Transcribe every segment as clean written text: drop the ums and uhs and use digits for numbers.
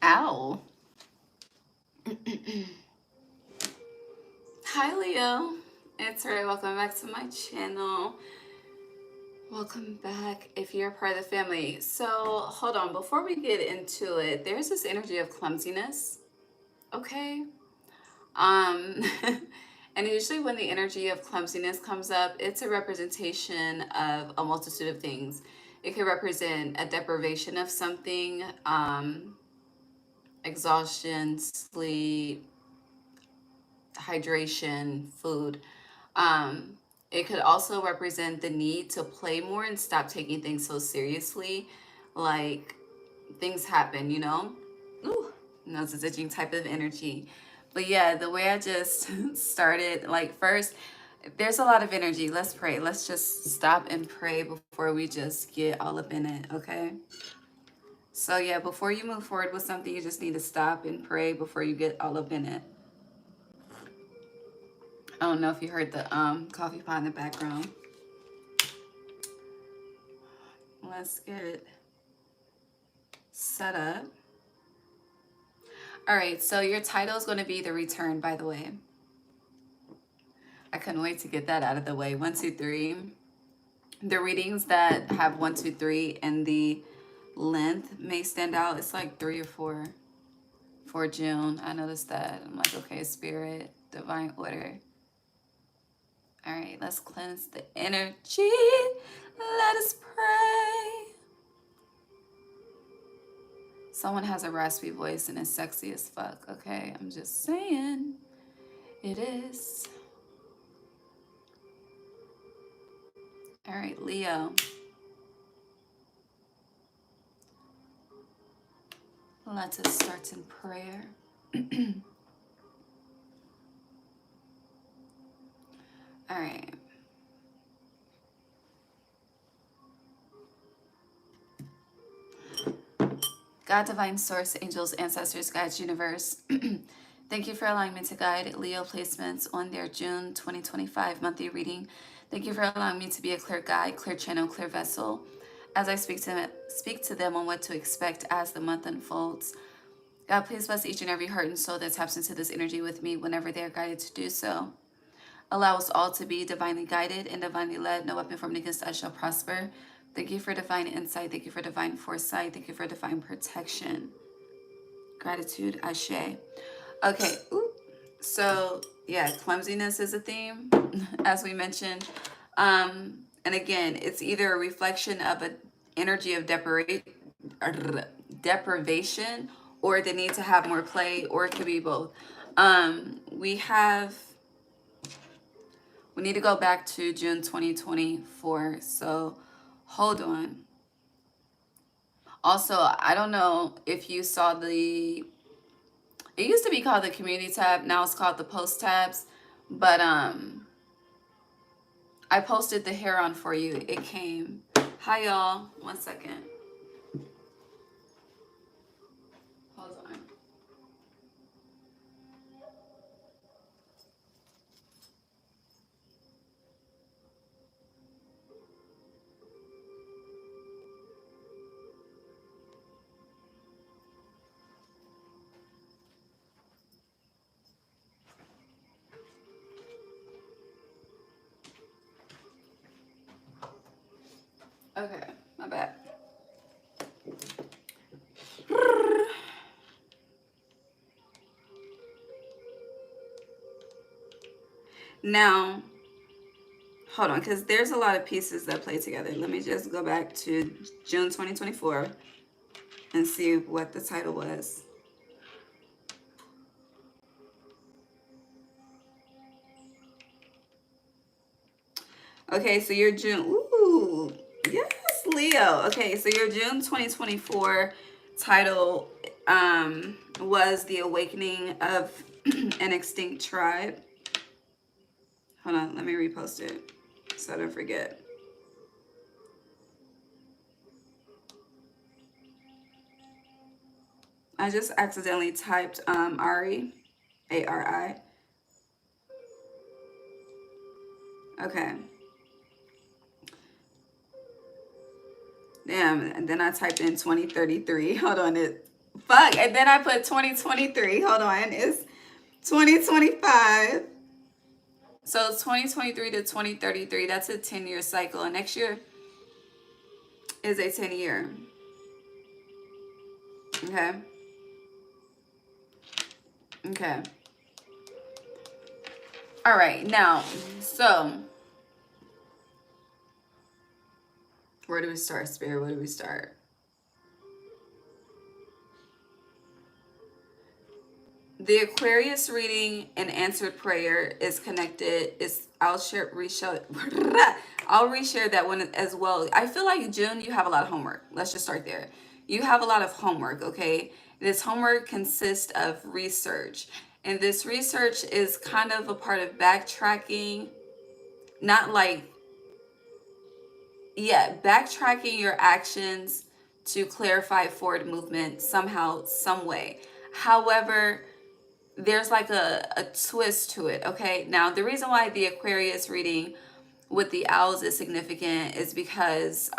Ow. Hi Leo, it's Ray. Welcome back to my channel. Welcome back if you're part of the family. So hold on, before we get into it, there's this energy of clumsiness, okay? And usually when the energy of clumsiness comes up, it's a representation of a multitude of things. It could represent a deprivation of something, exhaustion, sleep, hydration, food. Um, it could also represent the need to play more and stop taking things so seriously. Like things happen, you know? Ooh, nose is itching type of energy. But yeah, the way I just started, like first, there's a lot of energy. Let's pray. Let's just stop and pray before we just get all up in it, okay? So yeah, before you move forward with something, you just need to stop and pray before you get all up in it. I don't know if you heard the coffee pot in the background. Let's get set up. All right, so your title is going to be The Return, by the way. I couldn't wait to get that out of the way. 1, 2, 3. The readings that have 1, 2, 3 and the length may stand out. It's like 3 or 4 for June. I noticed that. I'm like, okay, Spirit, Divine Order. All right, let's cleanse the energy. Let us pray. Someone has a raspy voice and is sexy as fuck, okay? I'm just saying. It is. All right, Leo. Let us start in prayer. All right. God, Divine Source, Angels, Ancestors, Guides, Universe. Thank you for allowing me to guide Leo placements on their June 2025 monthly reading. Thank you for allowing me to be a clear guide, clear channel, clear vessel as I speak to them on what to expect as the month unfolds. God, please bless each and every heart and soul that taps into this energy with me whenever they are guided to do so. Allow us all to be divinely guided and divinely led. No weapon formed against us shall prosper. Thank you for divine insight. Thank you for divine foresight. Thank you for divine protection. Gratitude, Ashe. Okay, so yeah, clumsiness is a theme, as we mentioned. And again, it's either a reflection of an energy of deprivation or the need to have more play, or it could be both. We need to go back to June 2024. So hold on. Also, I don't know if you saw it used to be called the community tab. Now it's called the post tabs. But I posted the hair on for you. It came. Hi, y'all. 1 second. Hold on. Okay, my bad. Now, hold on, because there's a lot of pieces that play together. Let me just go back to June 2024 and see what the title was. Okay, so your June, ooh, yes, Leo. Okay, so your June 2024 title was The Awakening of an Extinct Tribe. Hold on, let me repost it so I don't forget. I just accidentally typed Ari, A-R-I. Okay. Damn, and then I typed in 2033. Hold on, Fuck. And then I put 2023. Hold on. It's 2025. So it's 2023 to 2033. That's a 10-year cycle. And next year is a 10-year. Okay. Okay. All right. Now, so where do we start, Spirit? Where do we start? The Aquarius reading and answered prayer is connected. I'll reshare that one as well. I feel like June, you have a lot of homework. Let's just start there. You have a lot of homework, okay? This homework consists of research. And this research is kind of a part of backtracking, not like, backtracking your actions to clarify forward movement somehow, some way. However, there's like a twist to it, okay? Now, the reason why the Aquarius reading with the owls is significant is because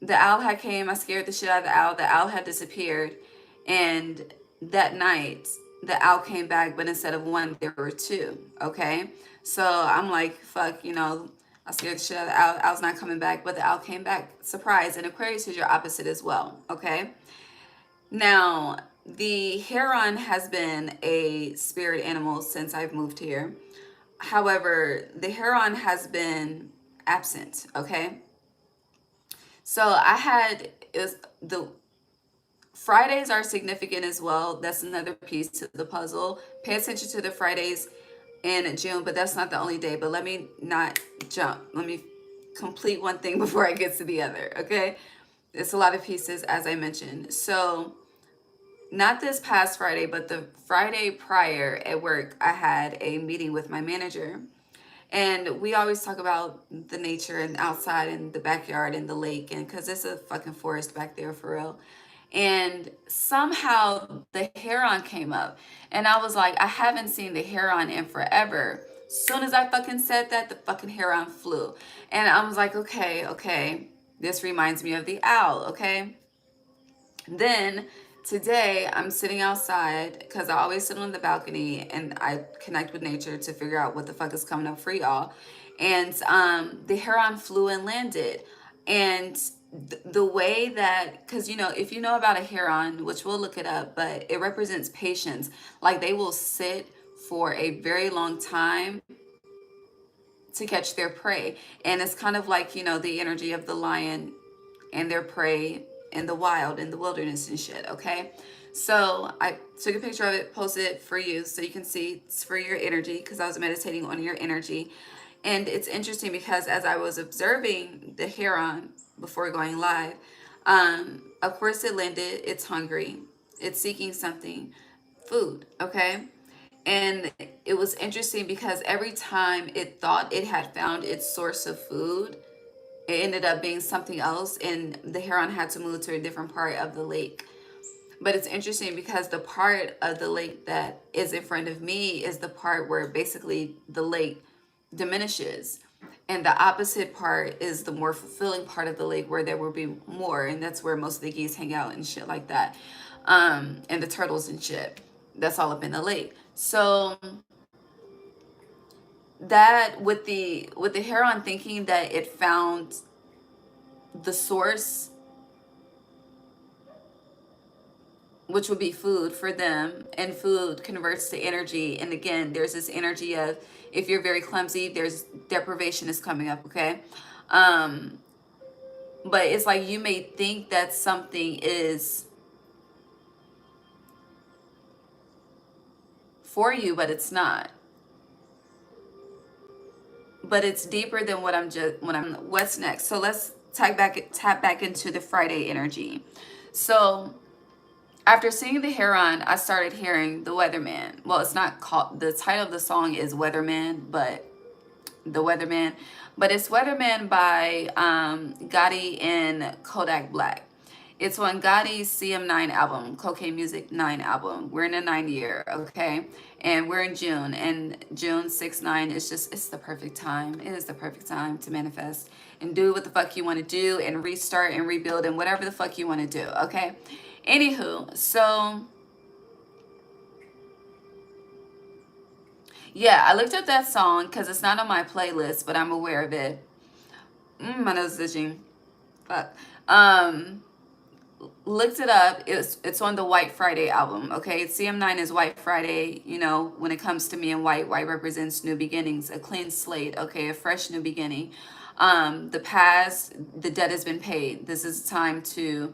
the owl had came, I scared the shit out of the owl had disappeared, and that night, the owl came back, but instead of one, there were two, okay? So I'm like, fuck, I scared the shit out of the owl, owl's not coming back, but the owl came back, surprise, and Aquarius is your opposite as well, okay? Now, the heron has been a spirit animal since I've moved here. However, the heron has been absent, okay? So the Fridays are significant as well. That's another piece to the puzzle. Pay attention to the Fridays in June, but that's not the only day. But let me not jump. Let me complete one thing before I get to the other, okay? It's a lot of pieces, as I mentioned. So not this past Friday, but the Friday prior at work, I had a meeting with my manager. And we always talk about the nature and outside and the backyard and the lake, and because it's a fucking forest back there for real. And somehow the heron came up. And I was like, I haven't seen the heron in forever. Soon as I fucking said that, the fucking heron flew. And I was like, okay. This reminds me of the owl, okay? Then today I'm sitting outside because I always sit on the balcony and I connect with nature to figure out what the fuck is coming up for y'all. And the heron flew and landed. And the way that, because if you know about a heron, which we'll look it up, but it represents patience. Like they will sit for a very long time to catch their prey. And it's kind of like, the energy of the lion and their prey in the wild, in the wilderness and shit, okay? So I took a picture of it, posted it for you so you can see it's for your energy, because I was meditating on your energy. And it's interesting because as I was observing the heron before going live, of course it landed, it's hungry, it's seeking something, food, okay? And it was interesting because every time it thought it had found its source of food, it ended up being something else, and the heron had to move to a different part of the lake. But it's interesting because the part of the lake that is in front of me is the part where basically the lake diminishes, and the opposite part is the more fulfilling part of the lake where there will be more, and that's where most of the geese hang out and shit like that, and the turtles and shit. That's all up in the lake. So that with the heron thinking that it found the source, which would be food for them, and food converts to energy. And again, there's this energy of, if you're very clumsy, there's deprivation is coming up, okay? But it's like you may think that something is for you, but it's not. But it's deeper than what's next. So let's tap back into the Friday energy. So after seeing the heron, I started hearing the weatherman. Well, it's not called, the title of the song is Weatherman, but the weatherman. But it's Weatherman by Gotti and Kodak Black. It's on Gotti's CM9 album, Cocaine Music 9 album. We're in a 9 year, okay? And we're in June, and June 6/9 is just, it's the perfect time. It is the perfect time to manifest and do what the fuck you want to do and restart and rebuild and whatever the fuck you want to do, okay? Anywho, so yeah, I looked up that song because it's not on my playlist, but I'm aware of it. My nose is itching. Fuck. Looked it up. It's on the White Friday album. Okay, CM9 is White Friday. You know, when it comes to me and white, white represents new beginnings, a clean slate. Okay, a fresh new beginning. The past, the debt has been paid. This is time to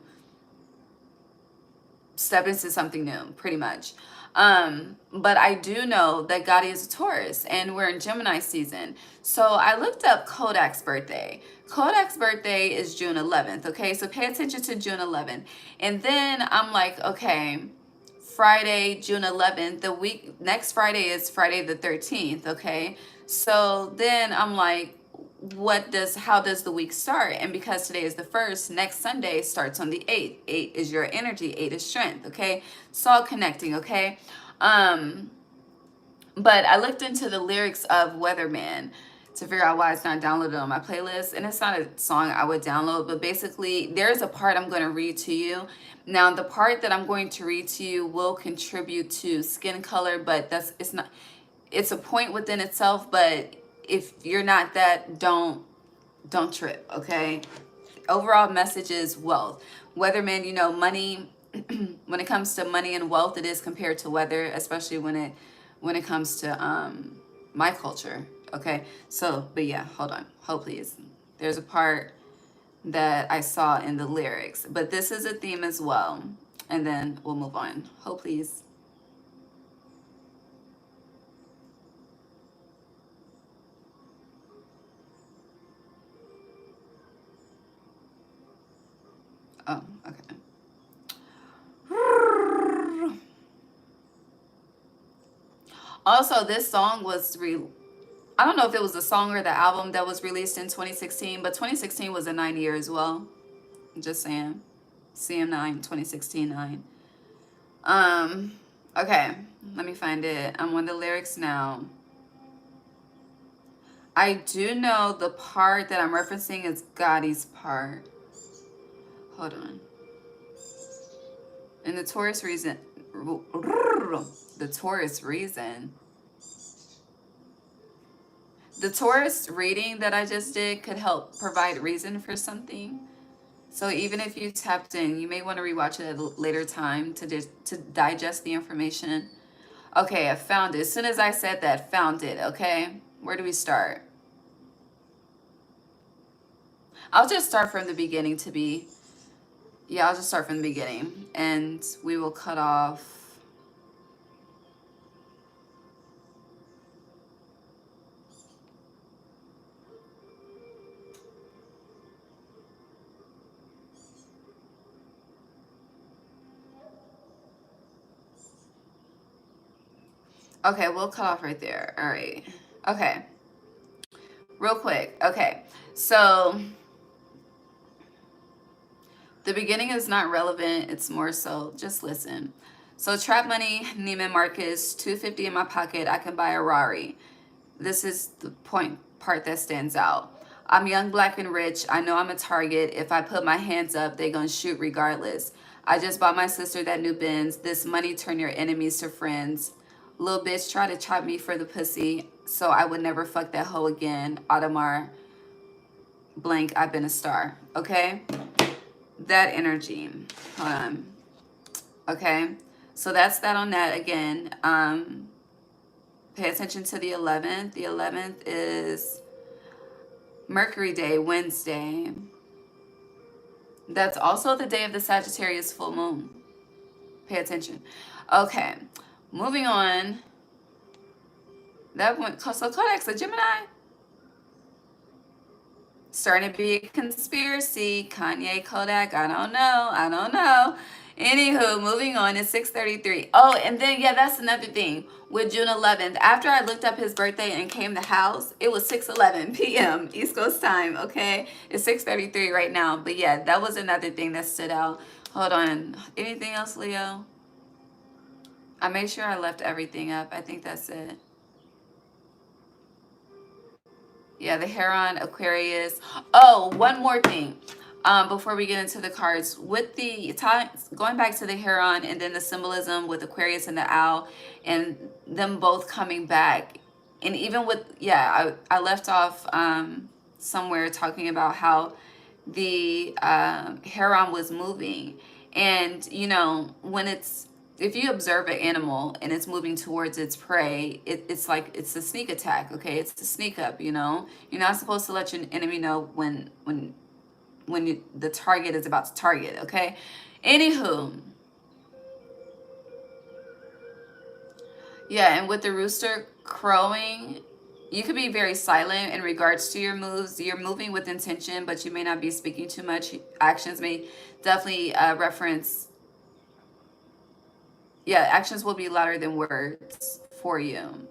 step into something new, pretty much. But I do know that Gotti is a Taurus and we're in Gemini season. So I looked up Kodak's birthday. Kodak's birthday is June 11th. Okay, so pay attention to June 11th. And then I'm like, okay, Friday, June 11th, the week, next Friday is Friday the 13th. Okay, so then I'm like, how does the week start? And because today is the 1st, next Sunday starts on the 8th. 8 is your energy, 8 is strength, okay? It's all connecting, okay? But I looked into the lyrics of Weatherman to figure out why it's not downloaded on my playlist. And it's not a song I would download, but basically there's a part I'm going to read to you. Now, the part that I'm going to read to you will contribute to skin color, but it's a point within itself, but if you're not that, don't trip, okay? Overall message is wealth. Weatherman, you know, money, when it comes to money and wealth, it is compared to weather, especially when it comes to my culture, okay? So, but yeah, hold on. Hold please. There's a part that I saw in the lyrics, but this is a theme as well. And then we'll move on. Hold please. Oh, okay. Also, this song was I don't know if it was the song or the album that was released in 2016, but 2016 was a 9 year as well. I'm just saying. CM9, 2016 9. Okay, let me find it. I'm on the lyrics now. I do know the part that I'm referencing is Gotti's part. Hold on. And the Taurus reason, the Taurus reading that I just did could help provide reason for something. So even if you tapped in, you may want to rewatch it at a later time to digest the information. Okay, I found it. As soon as I said that, found it, okay? Where do we start? I'll just start from the beginning I'll just start from the beginning. And we will cut off. Okay, we'll cut off right there. All right. Okay. Real quick. Okay. So the beginning is not relevant. It's more so just listen. So trap money, Neiman Marcus, $250 in my pocket. I can buy a Rari. This is the part that stands out. I'm young, black, and rich. I know I'm a target. If I put my hands up, they gonna shoot regardless. I just bought my sister that new Benz. This money turn your enemies to friends. Little bitch try to chop me for the pussy, so I would never fuck that hoe again. Audemars blank, I've been a star. Okay? That energy. Hold on. Okay? So that's that on that again. Pay attention to the 11th. The 11th is Mercury Day, Wednesday. That's also the day of the Sagittarius full moon. Pay attention. Okay. Moving on. So Kodak's a Gemini. Starting to be a conspiracy. Kanye, Kodak, I don't know. Anywho, moving on, it's 6:33. Oh, and then yeah, that's another thing with June 11th. After I looked up his birthday and came to house, it was 6:11 p.m. East Coast time. Okay, it's 6:33 right now. But yeah, that was another thing that stood out. Hold on. Anything else, Leo? I made sure I left everything up. I think that's it. Yeah, the Heron, Aquarius. Oh, one more thing. Before we get into the cards, with the time going back to the Heron and then the symbolism with Aquarius and the owl and them both coming back, and even with I left off somewhere talking about how the Heron was moving, and you know when it's if you observe an animal and it's moving towards its prey, it's like it's a sneak attack. Okay, it's a sneak up. You know, you're not supposed to let your enemy know when the target is about to target. Okay, anywho, yeah, and with the rooster crowing, you could be very silent in regards to your moves. You're moving with intention, but you may not be speaking too much. Actions may definitely reference. Yeah, actions will be louder than words for you.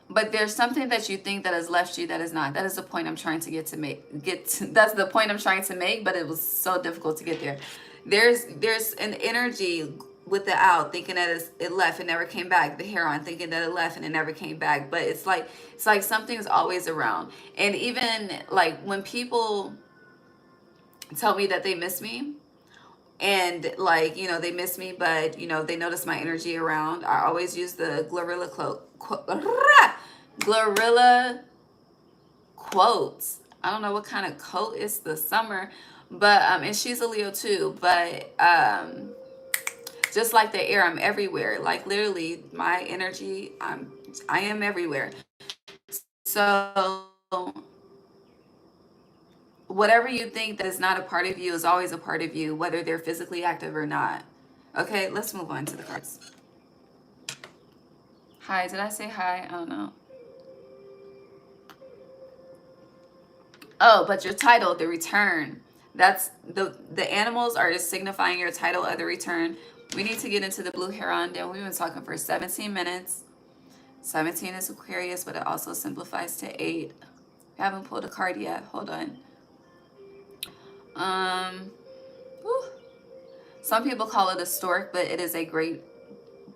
But there's something that you think that has left you that is not. That is the point I'm trying to that's the point I'm trying to make, but it was so difficult to get there. There's an energy with the owl thinking that it left and never came back. The heron thinking that it left and it never came back. But it's like something's always around. And even like when people tell me that they miss me, and like they miss me, but they notice my energy around, I always use the glorilla quotes. I don't know what kind of coat. It's the summer, but and she's a Leo too, but just like the air, I'm everywhere. Like literally my energy, I am everywhere. So whatever you think that is not a part of you is always a part of you, whether they're physically active or not. Okay, let's move on to the cards. Hi, did I say hi? I don't know. Oh, but your title, the return. That's the animals are just signifying your title of the return. We need to get into the blue heron. Then we've been talking for 17 minutes. 17 is Aquarius, but it also simplifies to 8. I haven't pulled a card yet. Hold on. Whew. Some people call it a stork, but it is a great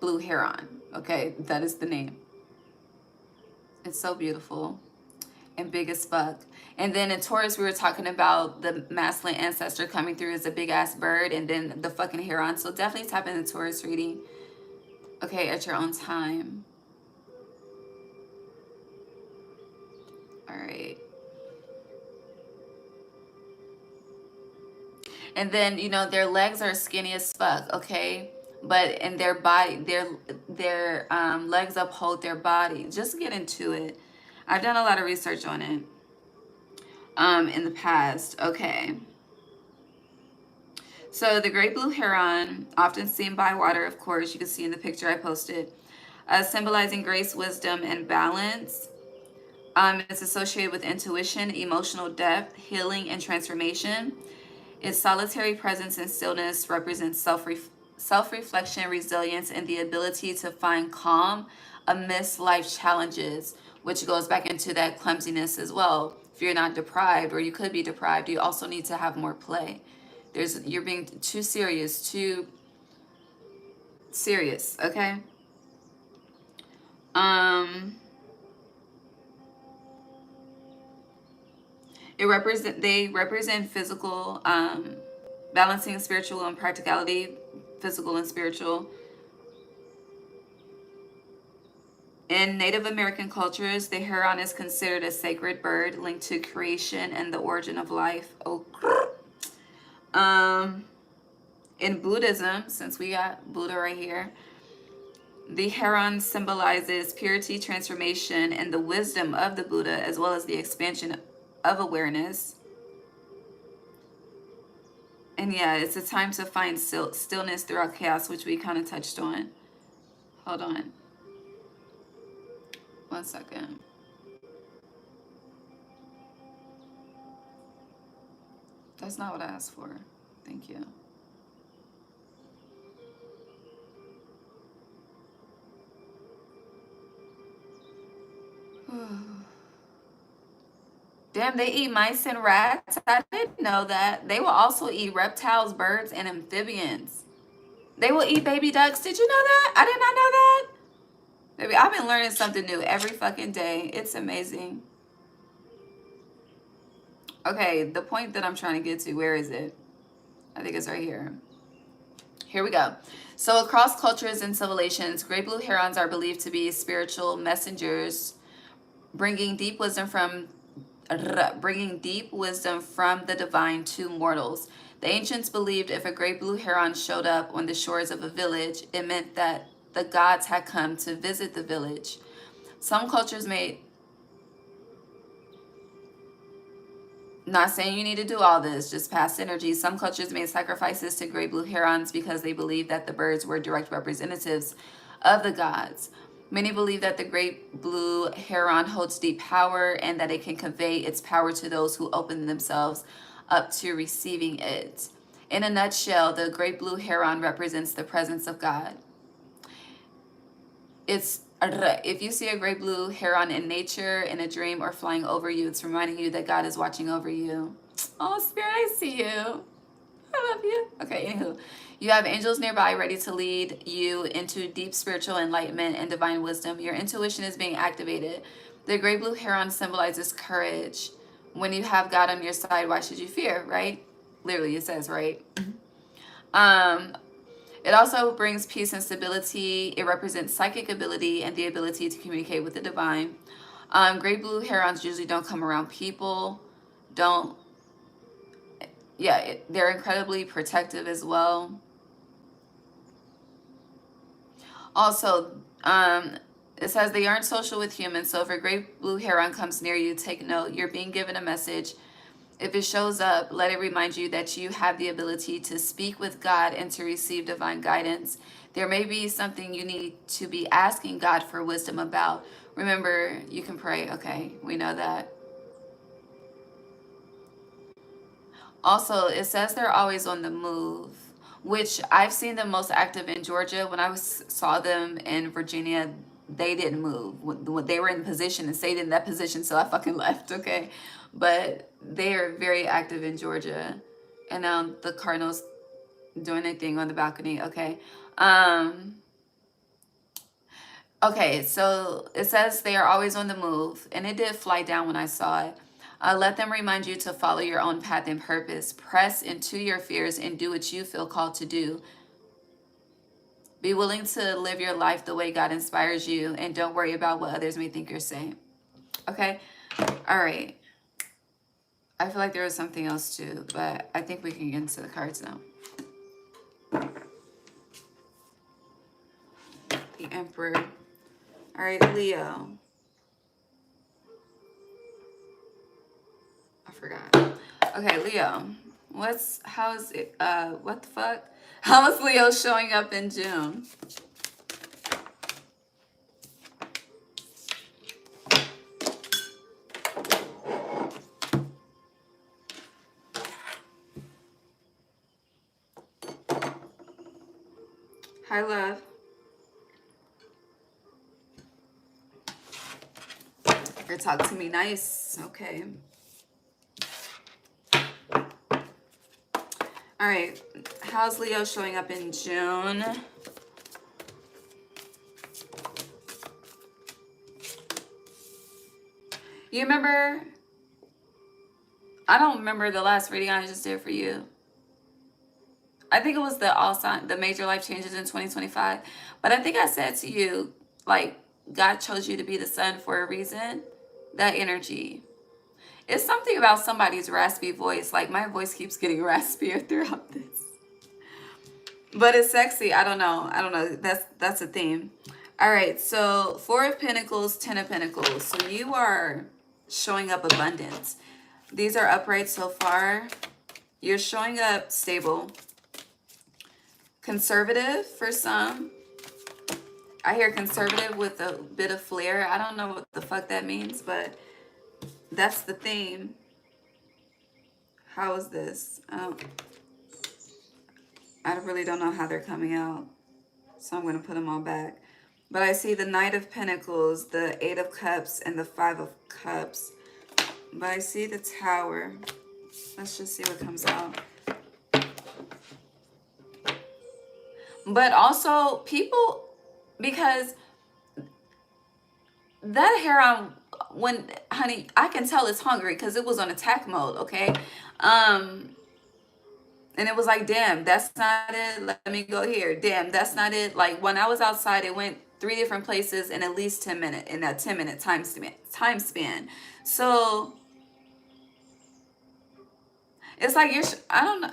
blue heron. Okay, that is the name. It's so beautiful and big as fuck. And then in Taurus, we were talking about the masculine ancestor coming through as a big ass bird, and then the fucking heron. So definitely tap into Taurus reading. Okay, at your own time. All right. And then their legs are skinny as fuck. Okay, but in their body, their legs uphold their body. Just get into it. I've done a lot of research on it in the past. Okay. So the great blue heron, often seen by water, of course, you can see in the picture I posted, symbolizing grace, wisdom, and balance. It's associated with intuition, emotional depth, healing, and transformation. Its solitary presence and stillness represents self-reflection, resilience, and the ability to find calm amidst life challenges, which goes back into that clumsiness as well. If you're not deprived, or you could be deprived, you also need to have more play. You're being too serious, okay? They represent physical, balancing spiritual and practicality, physical and spiritual. In Native American cultures, the heron is considered a sacred bird linked to creation and the origin of life. Oh, in Buddhism, since we got Buddha right here, the heron symbolizes purity, transformation, and the wisdom of the Buddha, as well as the expansion of awareness. And yeah, it's a time to find stillness throughout chaos, which we kind of touched on. Hold on. 1 second. That's not what I asked for. Thank you. Damn, they eat mice and rats. I didn't know that. They will also eat reptiles, birds, and amphibians. They will eat baby ducks. Did you know that? I did not know that. Baby, I've been learning something new every fucking day. It's amazing. Okay, the point that I'm trying to get to, where is it? I think it's right here. Here we go. So across cultures and civilizations, great blue herons are believed to be spiritual messengers, bringing deep wisdom from the divine to mortals. The ancients believed if a great blue heron showed up on the shores of a village, it meant that the gods had come to visit the village. Some cultures made, not saying you need to do all this, just past energy. Some cultures made sacrifices to great blue herons because they believed that the birds were direct representatives of the gods. Many believe that the great blue heron holds deep power and that it can convey its power to those who open themselves up to receiving it. In a nutshell, the great blue heron represents the presence of God. If you see a great blue heron in nature, in a dream, or flying over you, it's reminding you that God is watching over you. Oh, Spirit, I see you. I love you. Okay, anywho. You have angels nearby ready to lead you into deep spiritual enlightenment and divine wisdom. Your intuition is being activated. The great blue heron symbolizes courage. When you have God on your side, why should you fear, right? Literally, it says, right? It also brings peace and stability. It represents psychic ability and the ability to communicate with the divine. Great blue herons usually don't come around people. They're incredibly protective as well. Also, it says they aren't social with humans. So if a great blue heron comes near you, take note. You're being given a message. If it shows up, let it remind you that you have the ability to speak with God and to receive divine guidance. There may be something you need to be asking God for wisdom about. Remember, you can pray. Okay, we know that. Also, it says they're always on the move, which I've seen them most active in Georgia. When I saw them in Virginia, they didn't move. When they were in position and stayed in that position, so I fucking left, okay? But they are very active in Georgia. And now the Cardinals doing their thing on the balcony, okay? Okay, so it says they are always on the move, and it did fly down when I saw it. Let them remind you to follow your own path and purpose. Press into your fears and do what you feel called to do. Be willing to live your life the way God inspires you, and don't worry about what others may think or say. Okay? All right. I feel like there was something else too, but I think we can get into the cards now. The Emperor. All right, Leo. I forgot. Okay, Leo. How's it, what the fuck? How is Leo showing up in June? Hi, love. You're talk to me nice. Okay. All right. How's Leo showing up in June? You remember? I don't remember the last reading I just did for you. I think it was the major life changes in 2025. But I think I said to you, like, God chose you to be the sun for a reason. That energy. It's something about somebody's raspy voice. Like, my voice keeps getting raspier throughout this. But it's sexy. I don't know. That's a theme. All right. So 4 of Pentacles, 10 of Pentacles. So you are showing up abundance. These are upright so far. You're showing up stable. Conservative for some. I hear conservative with a bit of flair. I don't know what the fuck that means, but that's the theme. How is this? I really don't know how they're coming out, so I'm going to put them all back. But I see the Knight of Pentacles, the Eight of Cups, and the Five of Cups. But I see the Tower. Let's just see what comes out. But also, people, because that heron, when, honey, I can tell it's hungry because it was on attack mode, okay? And it was like, damn, that's not it. Let me go here. Damn, that's not it. Like, when I was outside, it went 3 different places in at least 10 minutes, in that 10-minute time span. So it's like, I don't know.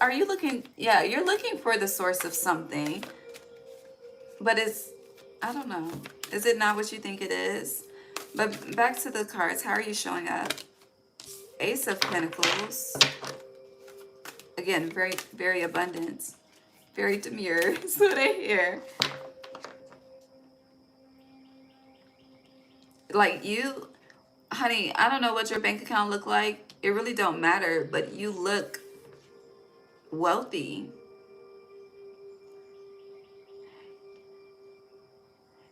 Are you looking? Yeah, you're looking for the source of something. But it's, I don't know. Is it not what you think it is? But back to the cards. How are you showing up? Ace of Pentacles. Again, very, very abundant. Very demure. That's what I hear. Like you, honey, I don't know what your bank account look like. It really don't matter, but you look wealthy.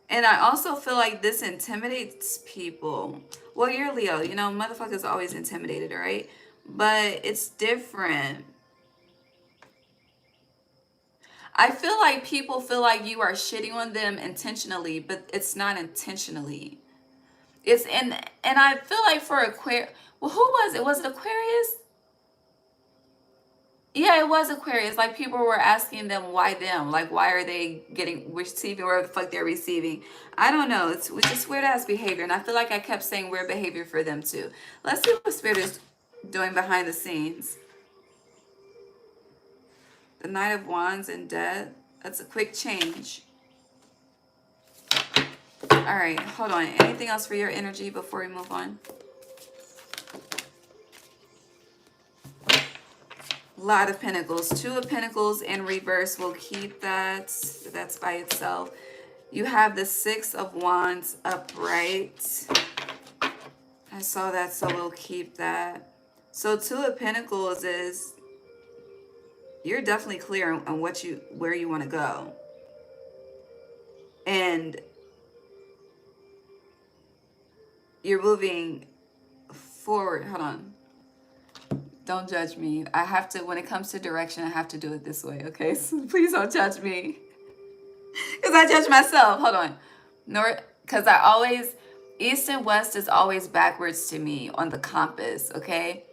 And I also feel like this intimidates people. Well, you're Leo. You know, motherfuckers always intimidated, right? But it's different. I feel like people feel like you are shitting on them intentionally, but it's not intentionally. It's and I feel like for Aquarius, well, who was it? Was it Aquarius? Yeah, it was Aquarius. Like, people were asking them why them, like, why are they receiving whatever the fuck they're receiving. I don't know. It's just weird ass behavior, and I feel like I kept saying weird behavior for them too. Let's see what Spirit is doing behind the scenes. The Knight of Wands and Death. That's a quick change. All right, hold on. Anything else for your energy before we move on? Lot of Pentacles. Two of Pentacles in reverse. We'll keep that. That's by itself. You have the Six of Wands upright. I saw that, so we'll keep that. So Two of Pentacles is, you're definitely clear on where you want to go. And you're moving forward. Hold on. Don't judge me. I have to, when it comes to direction, I have to do it this way, okay? So please don't judge me. Because I judge myself. Hold on. Because I always, east and west is always backwards to me on the compass, okay?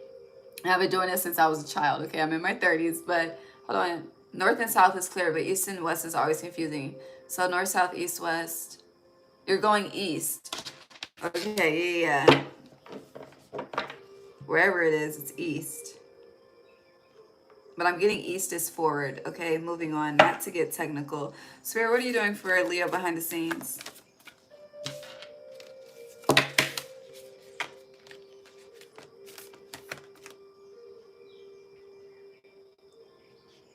I've been doing this since I was a child, okay? I'm in my 30s, but hold on. North and south is clear, but east and west is always confusing. So north, south, east, west. You're going east. Okay, yeah. Wherever it is, it's east. But I'm getting east is forward. Okay, moving on. Not to get technical. Spirit, what are you doing for Leo behind the scenes?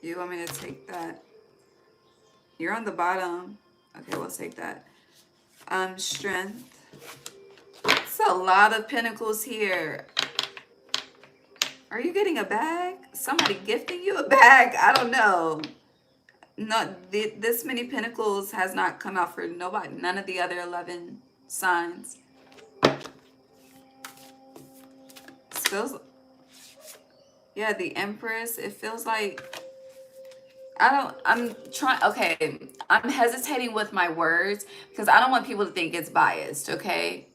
You want me to take that? You're on the bottom. Okay, we'll take that. Strength. It's a lot of pentacles here. Are you getting a bag? Somebody gifting you a bag? I don't know. Not this many pentacles has not come out for nobody. None of the other 11 signs. It feels, yeah, the Empress. It feels like I'm hesitating with my words because I don't want people to think it's biased, okay?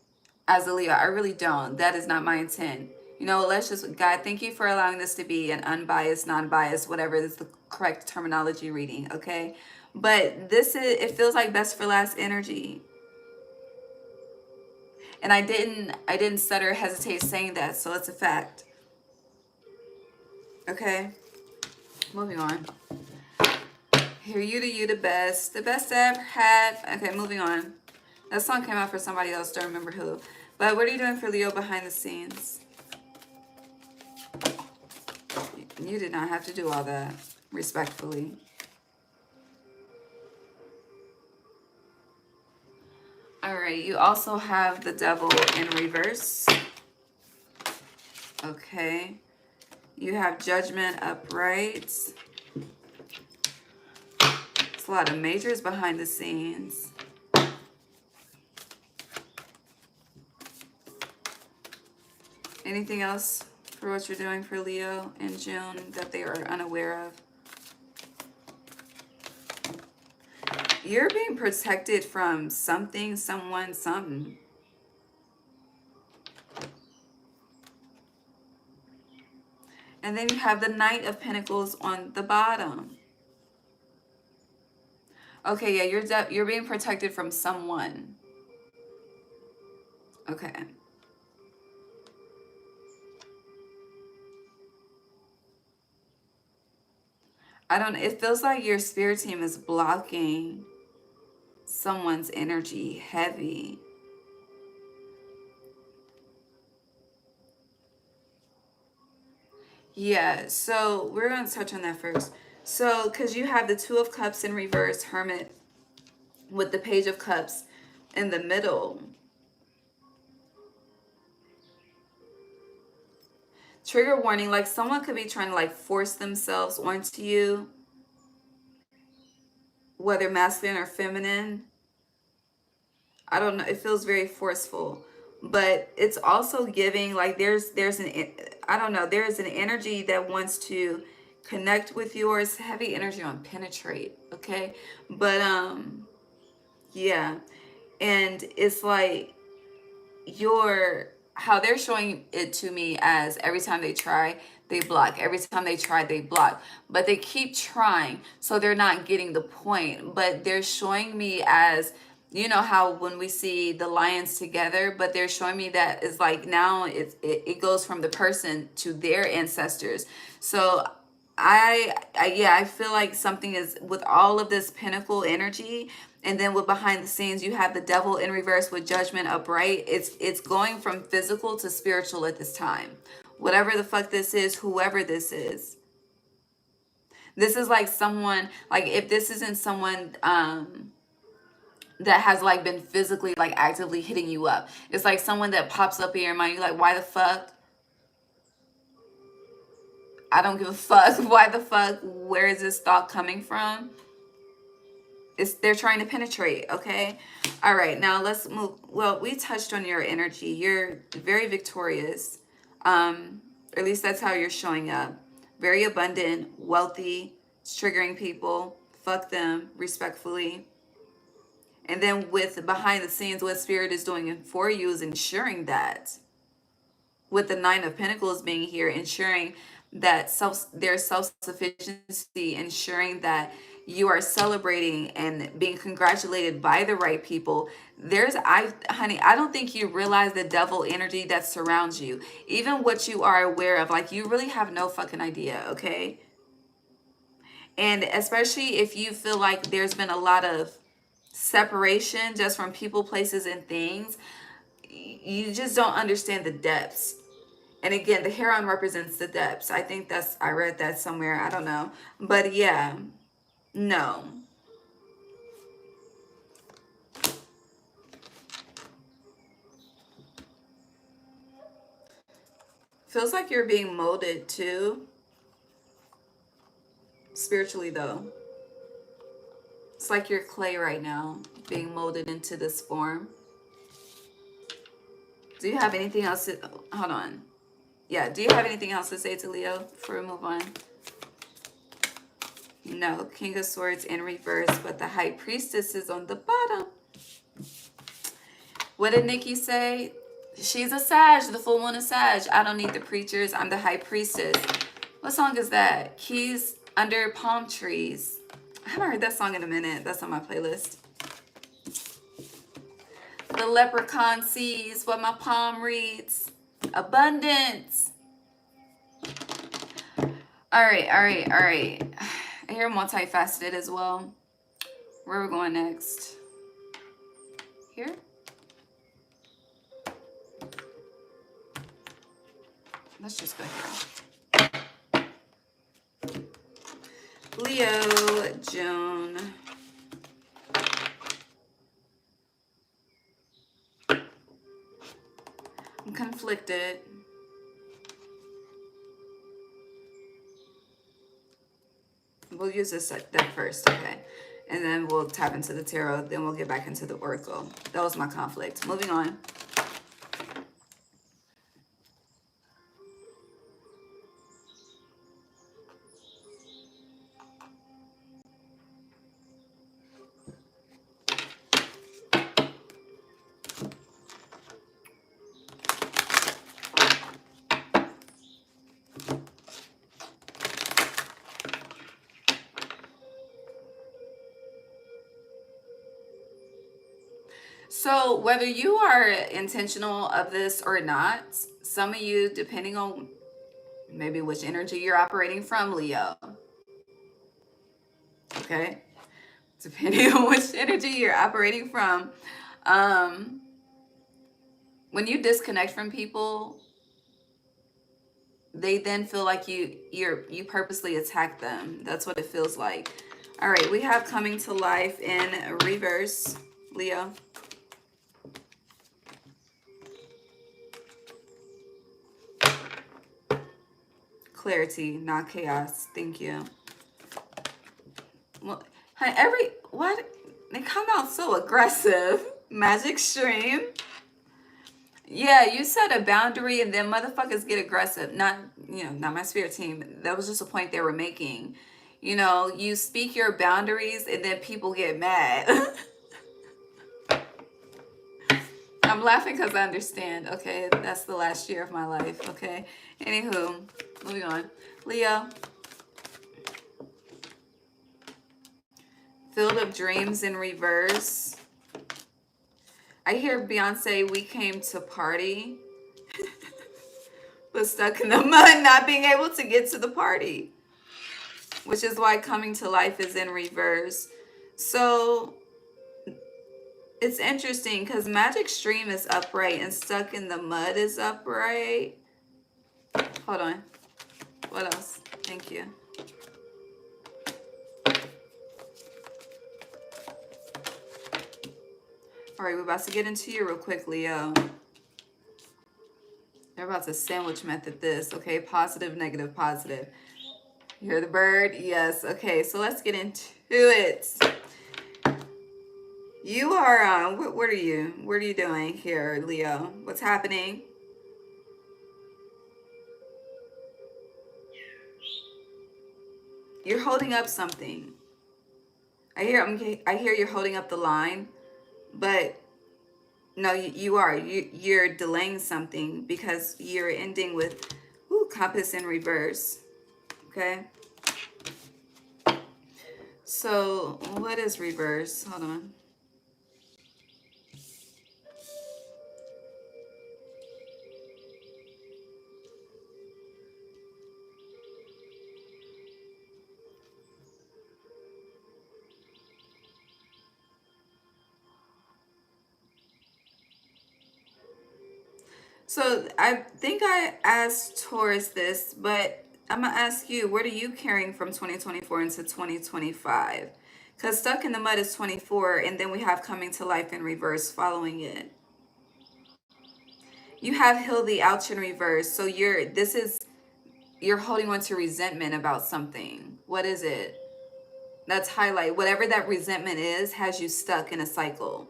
As a Leo, I really don't. That is not my intent. You know, let's just, God, thank you for allowing this to be an unbiased, non-biased, whatever is the correct terminology reading, okay? But it feels like best for last energy. And I didn't stutter or hesitate saying that, so it's a fact. Okay? Moving on. Hear you to you the best I ever had. Okay, moving on. That song came out for somebody else, don't remember who. But what are you doing for Leo behind the scenes? You did not have to do all that, respectfully. All right, you also have the Devil in reverse. Okay. You have Judgment upright. It's a lot of majors behind the scenes. Anything else for what you're doing for Leo in June that they are unaware of? You're being protected from something, someone, something. And then you have the Knight of Pentacles on the bottom. Okay, yeah, you're being protected from someone. Okay. It feels like your spirit team is blocking someone's energy heavy. Yeah, so we're going to touch on that first. So, because you have the Two of Cups in reverse, Hermit, with the Page of Cups in the middle. Trigger warning, like someone could be trying to like force themselves onto you, whether masculine or feminine. I don't know, it feels very forceful. But it's also giving like there's an, I don't know, there's an energy that wants to connect with yours. Heavy energy on penetrate, okay? But yeah. And it's like how they're showing it to me as every time they try, they block. Every time they try, they block. But they keep trying, so they're not getting the point. But they're showing me as, you know how when we see the lions together, but they're showing me that it's like now it goes from the person to their ancestors. So I feel like something is with all of this pinnacle energy, and then with behind the scenes you have the Devil in reverse with Judgment upright. It's going from physical to spiritual at this time. Whatever the fuck this is, whoever this is. This is like someone, like if this isn't someone that has like been physically like actively hitting you up. It's like someone that pops up in your mind. You're like, why the fuck? I don't give a fuck. Why the fuck? Where is this thought coming from? They're trying to penetrate, okay? All right, now let's move. Well, we touched on your energy. You're very victorious. Or at least that's how you're showing up. Very abundant, wealthy, triggering people. Fuck them, respectfully. And then with behind the scenes, what Spirit is doing for you is ensuring that. With the Nine of Pentacles being here, ensuring that there's self-sufficiency, ensuring that you are celebrating and being congratulated by the right people. Honey, I don't think you realize the devil energy that surrounds you. Even what you are aware of, like you really have no fucking idea, okay? And especially if you feel like there's been a lot of separation just from people, places, and things, you just don't understand the depths. And again, the heron represents the depths. I think I read that somewhere. I don't know. But yeah, no. Feels like you're being molded too. Spiritually though. It's like you're clay right now, being molded into this form. Do you have anything else to, hold on. Yeah, do you have anything else to say to Leo before we move on? No, King of Swords in reverse, but the High Priestess is on the bottom. What did Nikki say? She's a Sag, the full moon is Sag. I don't need the preachers, I'm the High Priestess. What song is that? Keys Under Palm Trees. I haven't heard that song in a minute. That's on my playlist. The leprechaun sees what my palm reads. Abundance. All right. I hear multifaceted as well. Where are we going next? Here? Let's just go here. Leo, June. I'm conflicted. We'll use this that first, okay. And then we'll tap into the tarot. Then we'll get back into the oracle. That was my conflict. Moving on. So whether you are intentional of this or not, some of you, depending on maybe which energy you're operating from, Leo, okay? Depending on which energy you're operating from, when you disconnect from people, they then feel like you purposely attack them. That's what it feels like. All right, we have coming to life in reverse, Leo. Clarity, not chaos. Thank you. Well, honey, what? They come out so aggressive. Magic stream. Yeah, you set a boundary and then motherfuckers get aggressive. Not my spirit team. That was just a point they were making. You speak your boundaries and then people get mad. I'm laughing because I understand. Okay, that's the last year of my life. Okay. Anywho, moving on. Leo. Field of Dreams in reverse. I hear Beyonce, we came to party, but stuck in the mud, not being able to get to the party, which is why coming to life is in reverse. So it's interesting because Magic Stream is upright and stuck in the mud is upright. Hold on. What else? Thank you. All right, we're about to get into you real quick, Leo. They're about to sandwich method this, okay? Positive, negative, positive. You hear the bird? Yes. Okay, so let's get into it. You are, what are you? What are you doing here, Leo? What's happening? You're holding up something. I hear you're holding up the line, but no, you are. You're delaying something because you're ending with compass in reverse. Okay. So what is reverse? Hold on. So I think I asked Taurus this, but I'm going to ask you, what are you carrying from 2024 into 2025? Because Stuck in the Mud is 24, and then we have Coming to Life in reverse following it. You have Heal the Ouch in reverse. So you're holding on to resentment about something. What is it? That's highlight. Whatever that resentment is has you stuck in a cycle.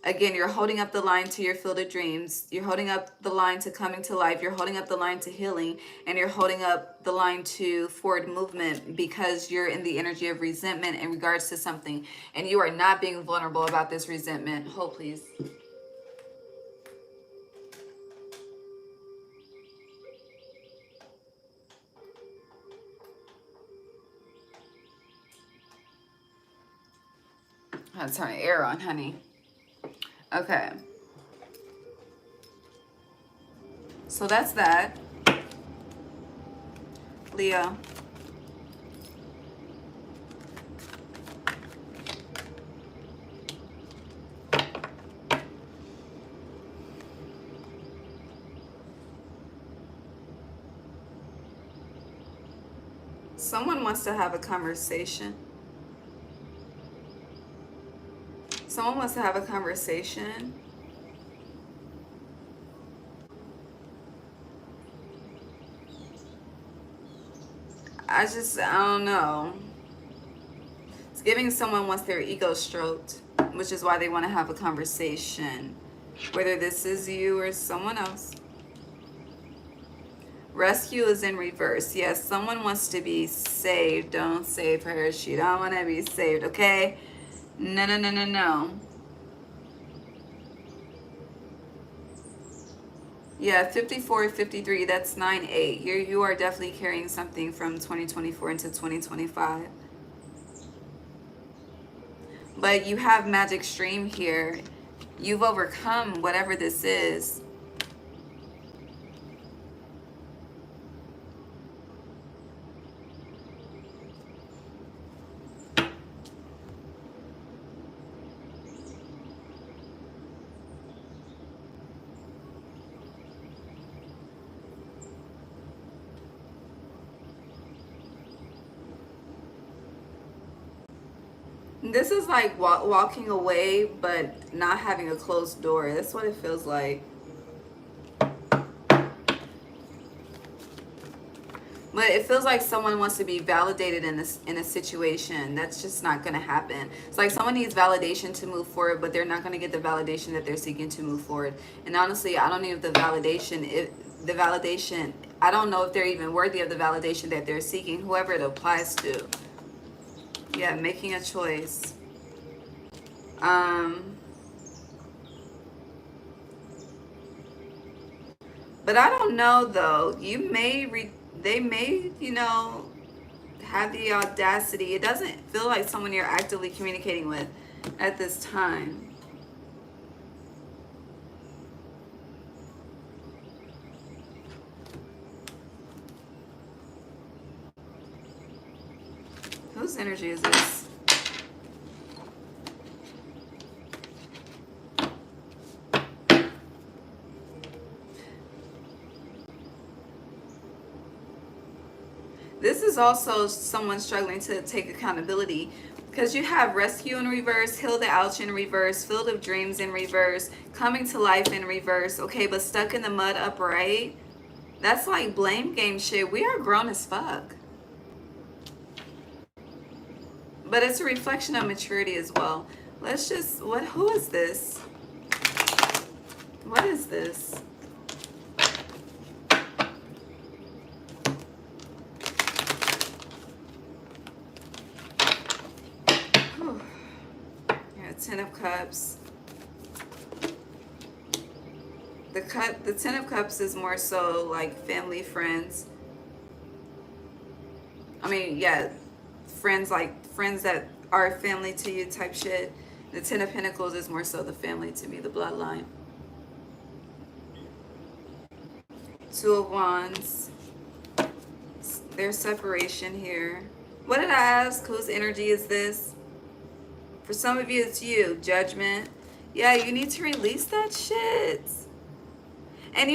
Again, you're holding up the line to your field of dreams. You're holding up the line to coming to life. You're holding up the line to healing. And you're holding up the line to forward movement because you're in the energy of resentment in regards to something. And you are not being vulnerable about this resentment. Hold, please. I had to turn the air on, honey. Okay. So that's that. Leo. Someone wants to have a conversation. Someone wants to have a conversation. I don't know. giving someone wants their ego stroked, which is why they want to have a conversation, whether this is you or someone else. Rescue is in reverse. Yes, someone wants to be saved. Don't save her. She don't want to be saved, okay? No, no, no, no, no. Yeah, 54, 53, that's 9-8. You are definitely carrying something from 2024 into 2025. But you have magic stream here. You've overcome whatever this is. This is like walking away, but not having a closed door. That's what it feels like. But it feels like someone wants to be validated in a situation. That's just not going to happen. It's like someone needs validation to move forward, but they're not going to get the validation that they're seeking to move forward. And honestly, I don't know if the validation, I don't know if they're even worthy of the validation that they're seeking, whoever it applies to. Yeah, making a choice. But I don't know though. They may, have the audacity. It doesn't feel like someone you're actively communicating with at this time. Whose energy is this? This is also someone struggling to take accountability, because you have rescue in reverse, heal the ouch in reverse, field of dreams in reverse, coming to life in reverse. Okay, but stuck in the mud upright. That's like blame game shit. We are grown as fuck. But it's a reflection of maturity as well. Let's just, who is this? What is this? Whew. Yeah, 10 of Cups. The 10 of Cups is more so like family, friends. I mean, yeah, friends that are family to you type shit. The 10 of Pentacles is more so the family to me, the bloodline. 2 of Wands. There's separation here. What did I ask? Whose energy is this? For some of you, it's you. Judgment. Yeah, you need to release that shit. And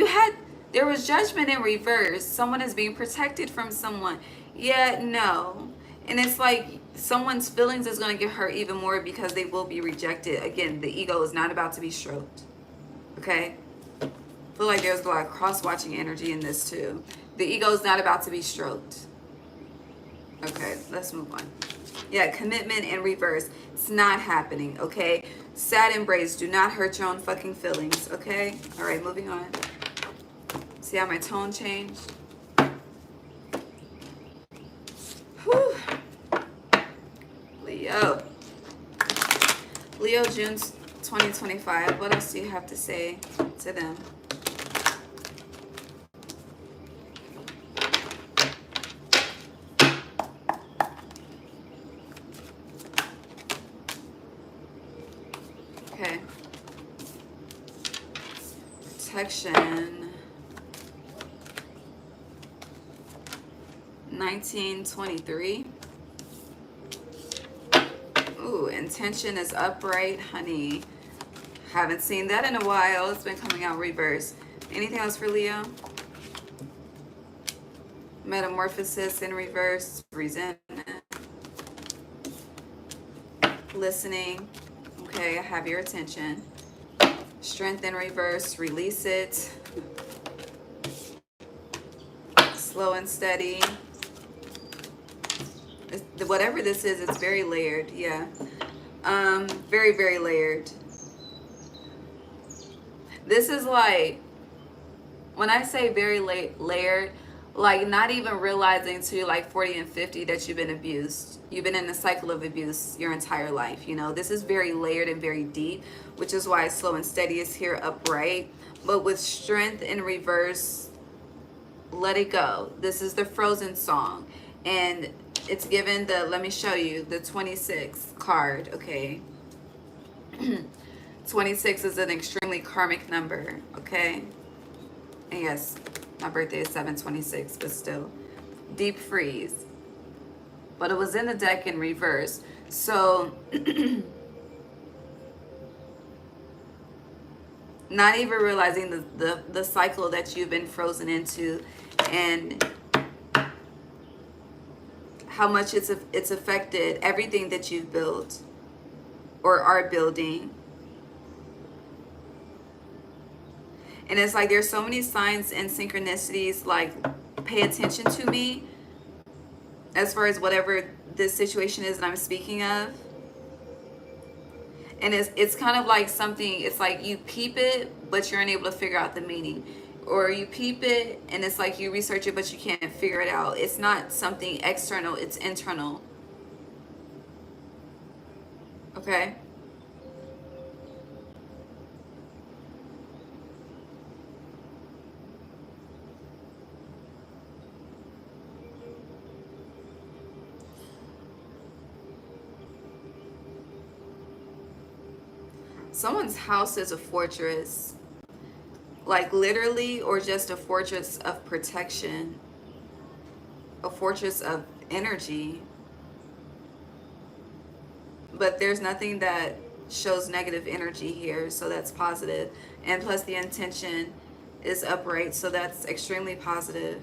there was judgment in reverse. Someone is being protected from someone. Yeah, no. And it's like someone's feelings is going to get hurt even more because they will be rejected. Again, the ego is not about to be stroked. Okay? I feel like there's a lot of cross-watching energy in this too. The ego is not about to be stroked. Okay, let's move on. Yeah, commitment in reverse. It's not happening, okay? Sad embrace. Do not hurt your own fucking feelings, okay? All right, moving on. See how my tone changed? Whew. Leo. Leo, June 2025. What else do you have to say to them? Okay. Protection. 1923. Ooh, intention is upright, honey. Haven't seen that in a while. It's been coming out reverse. Anything else for Leo? Metamorphosis in reverse, resentment. Listening. Okay, I have your attention. Strength in reverse, release it. Slow and steady. whatever this is, it's very layered. Yeah. Very, very layered. This is like, when I say very layered, like not even realizing to like 40 and 50 that you've been abused. You've been in a cycle of abuse your entire life. You know, this is very layered and very deep, which is why slow and steady is here upright. But with strength in reverse, let it go. This is the Frozen song. And it's given the, let me show you, the 26 card, okay? 26 is an extremely karmic number, okay? And yes, my birthday is 7/26, but still. Deep freeze. But it was in the deck in reverse. So, not even realizing the cycle that you've been frozen into, and how much it's affected everything that you've built or are building. And it's like there's so many signs and synchronicities, like pay attention to me as far as whatever this situation is that I'm speaking of. And it's kind of like something, it's like you peep it, but you're unable to figure out the meaning. Or you peep it, and it's like you research it, but you can't figure it out. It's not something external, it's internal. Okay? Someone's house is a fortress, like literally, or just a fortress of protection, a fortress of energy. But there's nothing that shows negative energy here, so that's positive. And plus the intention is upright, so that's extremely positive.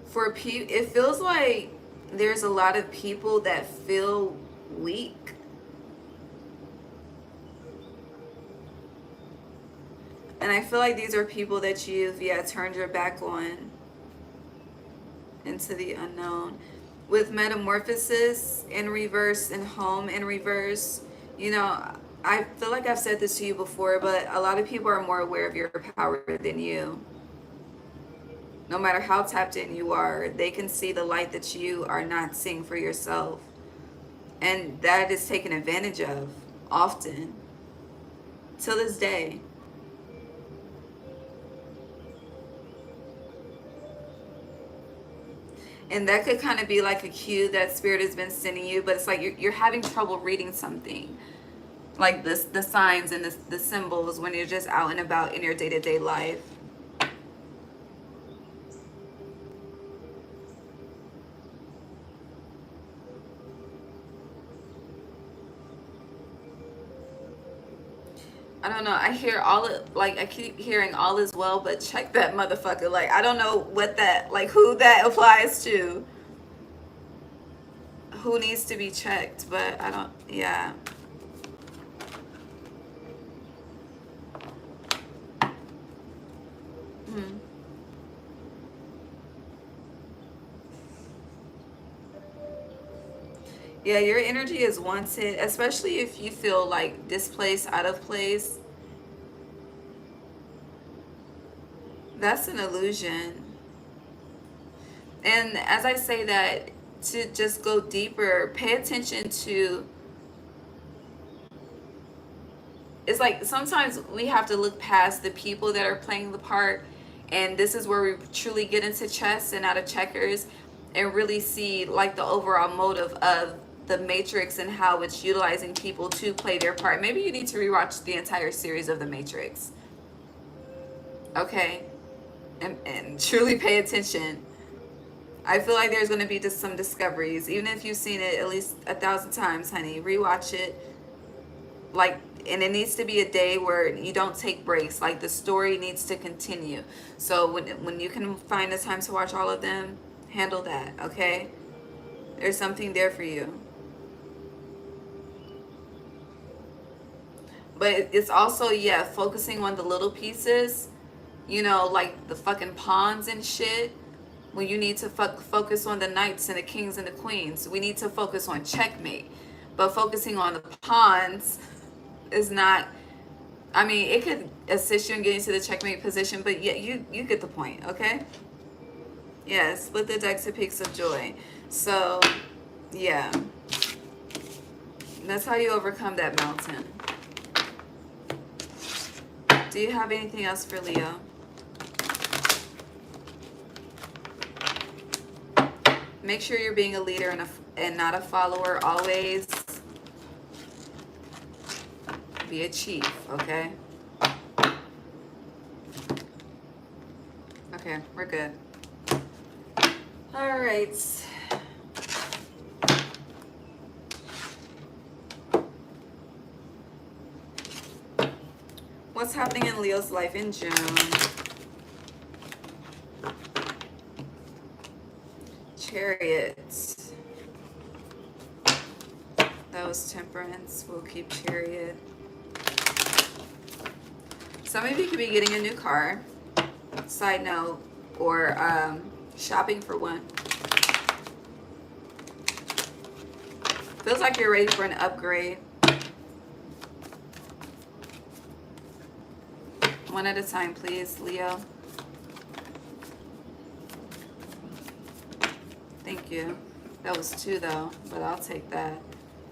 For people, it feels like there's a lot of people that feel weak. And I feel like these are people that you've, turned your back on into the unknown. With metamorphosis in reverse and home in reverse, you know, I feel like I've said this to you before, but a lot of people are more aware of your power than you. No matter how tapped in you are, they can see the light that you are not seeing for yourself. And that is taken advantage of often, till this day. And that could kind of be like a cue that Spirit has been sending you, but it's like you're having trouble reading something. Like this, the signs and the symbols when you're just out and about in your day-to-day life. I don't know. I hear I keep hearing all is well, but check that motherfucker. Like, I don't know what that, like, who that applies to. Who needs to be checked, but I don't, yeah. Yeah, your energy is wanted, especially if you feel like displaced, out of place. That's an illusion. And as I say that, to just go deeper, pay attention to, it's like sometimes we have to look past the people that are playing the part, and this is where we truly get into chess and out of checkers, and really see like the overall motive of the Matrix and how it's utilizing people to play their part. Maybe you need to rewatch the entire series of the Matrix. Okay? And truly pay attention. I feel like there's going to be just some discoveries. Even if you've seen it at least 1,000 times, honey, rewatch it. Like, and it needs to be a day where you don't take breaks. Like, the story needs to continue. So when you can find the time to watch all of them, handle that, okay? There's something there for you. But it's also, yeah, focusing on the little pieces, you know, like the fucking pawns and shit. When you need to focus on the knights and the kings and the queens, we need to focus on checkmate. But focusing on the pawns is not, I mean, it could assist you in getting to the checkmate position, but yeah, you get the point, okay? Yeah, split the decks of Peaks of Joy. So, yeah. That's how you overcome that mountain. Do you have anything else for Leo? Make sure you're being a leader and not a follower. Always be a chief, okay? Okay, we're good. All right. What's happening in Leo's life in June? Chariot. That was Temperance. We'll keep Chariot. Some of you could be getting a new car. Side note. Or shopping for one. Feels like you're ready for an upgrade. One at a time, please, Leo. Thank you. That was 2 though, but I'll take that.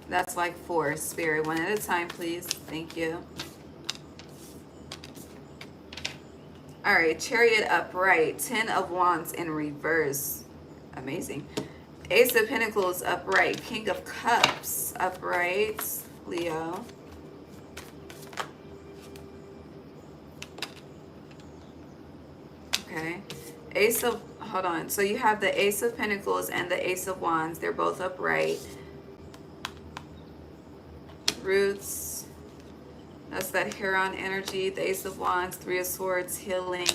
That's like 4, Spirit. One at a time, please. Thank you. All right, Chariot upright. 10 of Wands in reverse. Amazing. Ace of Pentacles upright. King of Cups upright. Leo. Okay. Ace of, hold on. So you have the Ace of Pentacles and the Ace of Wands. They're both upright. Roots. That's that Heron energy. The Ace of Wands, 3 of Swords, healing.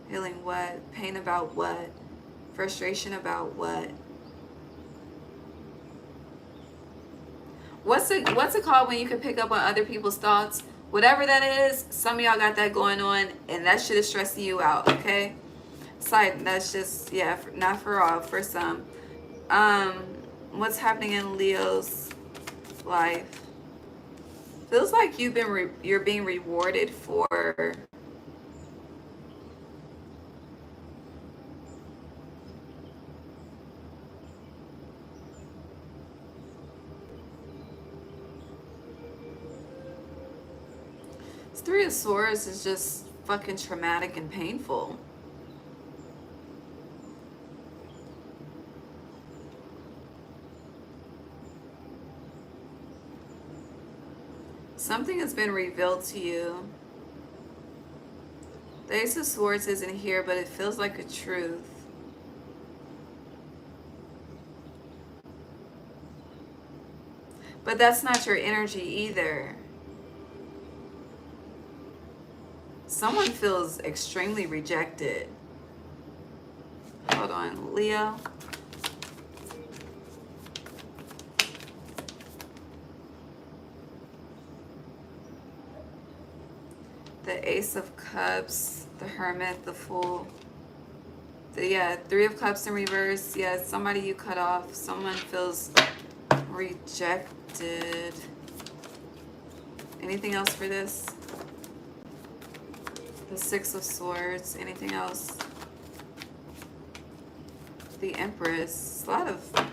Healing what? Pain about what? Frustration about what? What's it called when you can pick up on other people's thoughts? Whatever that is, some of y'all got that going on, and that shit is stressing you out, okay? That's just, yeah, not for all, for some. What's happening in Leo's life? Feels like you're being rewarded for this 3 of Swords is just fucking traumatic and painful. Something has been revealed to you. The Ace of Swords isn't here, but it feels like a truth. But that's not your energy either. Someone feels extremely rejected. Hold on, Leo. The Ace of Cups, the Hermit, the Fool. Yeah, 3 of Cups in reverse. Yeah, somebody you cut off. Someone feels rejected. Anything else for this? The 6 of Swords. Anything else? The Empress. A lot of...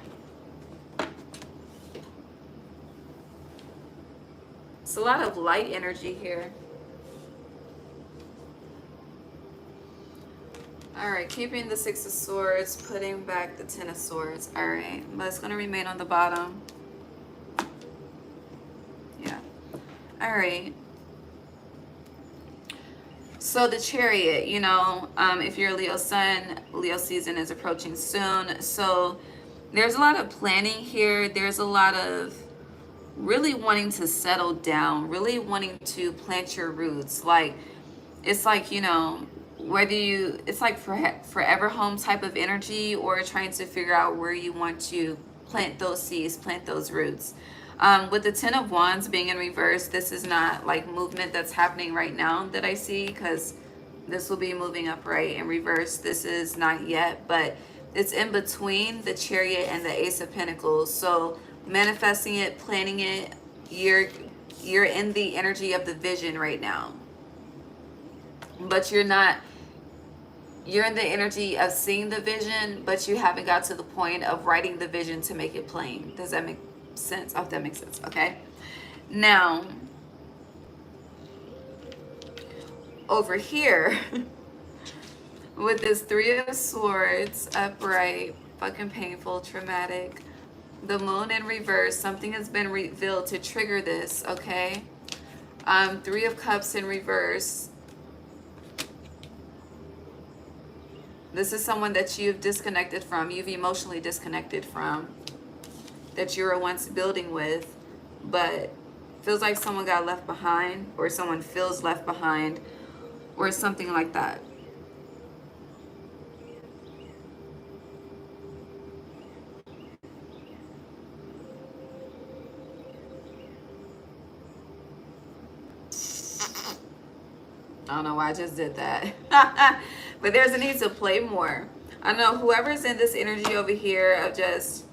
It's a lot of light energy here. Alright, keeping the 6 of Swords, putting back the 10 of Swords. Alright, but it's going to remain on the bottom. Yeah. Alright. So the Chariot, you know, if you're a Leo sun, Leo season is approaching soon. So there's a lot of planning here. There's a lot of really wanting to settle down, really wanting to plant your roots. Like, it's like, you know, whether it's like forever home type of energy, or trying to figure out where you want to plant those seeds, plant those roots. With the Ten of Wands being in reverse, this is not like movement that's happening right now that I see, because this will be moving upright. In reverse, this is not yet, but it's in between the Chariot and the Ace of Pentacles. So manifesting it, planning it, you're in the energy of the vision right now. But you're in the energy of seeing the vision, but you haven't got to the point of writing the vision to make it plain. Does that make sense? Oh, that makes sense. Okay. Now, over here, with this Three of Swords upright, fucking painful, traumatic, the Moon in reverse, something has been revealed to trigger this, okay? Three of Cups in reverse. This is someone that you've disconnected from, you've emotionally disconnected from, that you were once building with, but feels like someone got left behind, or someone feels left behind, or something like that. I don't know why I just did that. But there's a need to play more. I know whoever's in this energy over here of just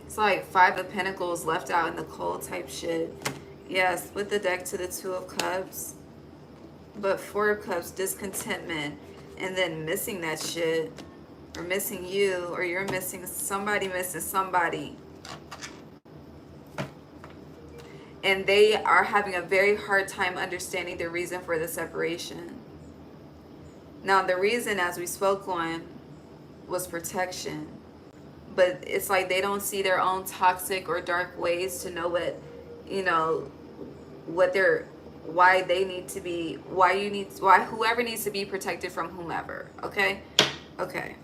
it's like Five of Pentacles left out in the cold type shit. Yes, with the deck to the Two of Cups. But Four of Cups, discontentment, and then missing that shit. Or missing you, or you're missing somebody, missing somebody. And they are having a very hard time understanding the reason for the separation. Now, the reason, as we spoke on, was protection. But it's like they don't see their own toxic or dark ways to know what, you know, what they're, why they need to be, why whoever needs to be protected from whomever. Okay? Okay.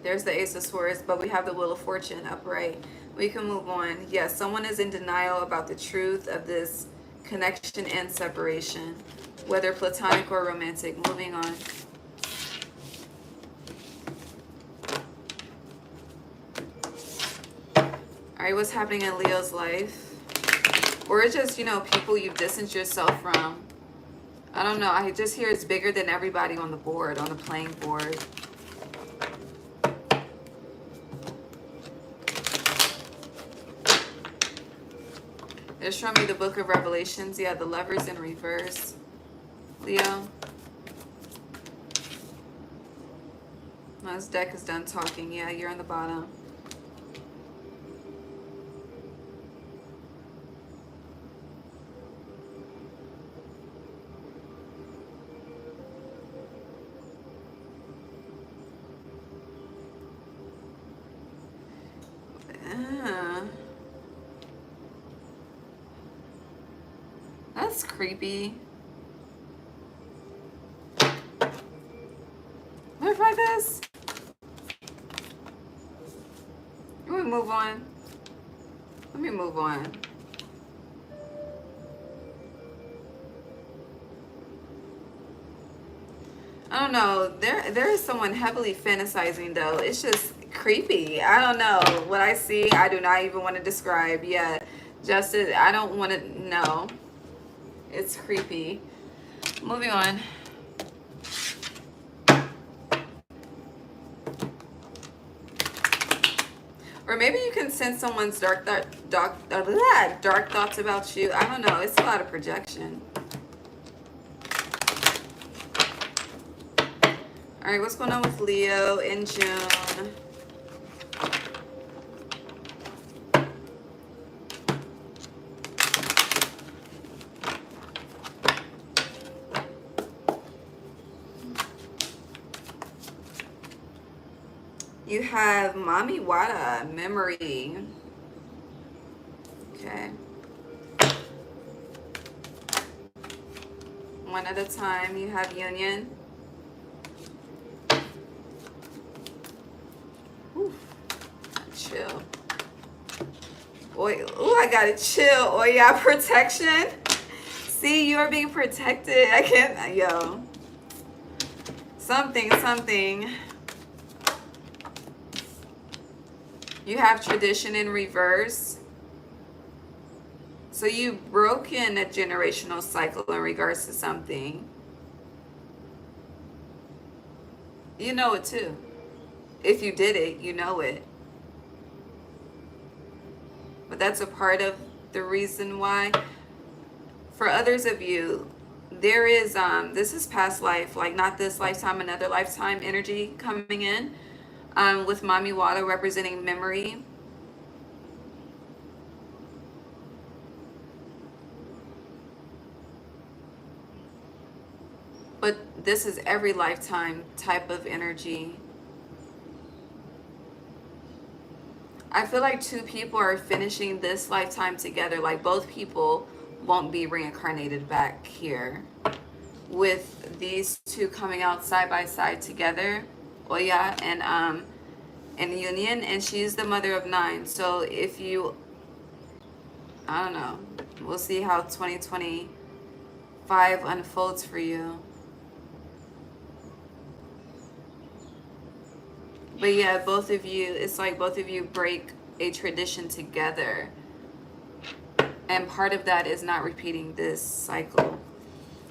There's the Ace of Swords, but we have the Wheel of Fortune upright. We can move on. Yes, someone is in denial about the truth of this connection and separation, whether platonic or romantic. Moving on. All right, what's happening in Leo's life? Or it's just, you know, people you've distanced yourself from. I don't know. I just hear it's bigger than everybody on the board, on the playing board. They're showing me the Book of Revelations. Yeah, the Lovers in reverse. Leo. Now this deck is done talking. Yeah, you're on the bottom. That's creepy. Verify this. Let me move on. Let me move on. I don't know. There is someone heavily fantasizing though. It's just creepy. I don't know. What I see, I do not even want to describe yet. Justice, I don't want to know. It's creepy. Moving on. Or maybe you can sense someone's dark thoughts about you. I don't know. It's a lot of projection. All right, what's going on with Leo in June? You have Mami Wada, memory. Okay. One at a time. You have union. Ooh, chill. Boy, ooh, I gotta chill. Oh yeah, protection. See, you are being protected. I can't, yo. Something. You have tradition in reverse. So you've broken a generational cycle in regards to something. You know it too. If you did it, you know it. But that's a part of the reason why. For others of you, there is this is past life, like not this lifetime, another lifetime energy coming in, with Mami Wada representing memory. But this is every lifetime type of energy. I feel like two people are finishing this lifetime together. Like both people won't be reincarnated back here. With these two coming out side by side together, Oya and Union, and she's the mother of 9. So if you, I don't know, we'll see how 2025 unfolds for you. But yeah, both of you, it's like both of you break a tradition together. And part of that is not repeating this cycle.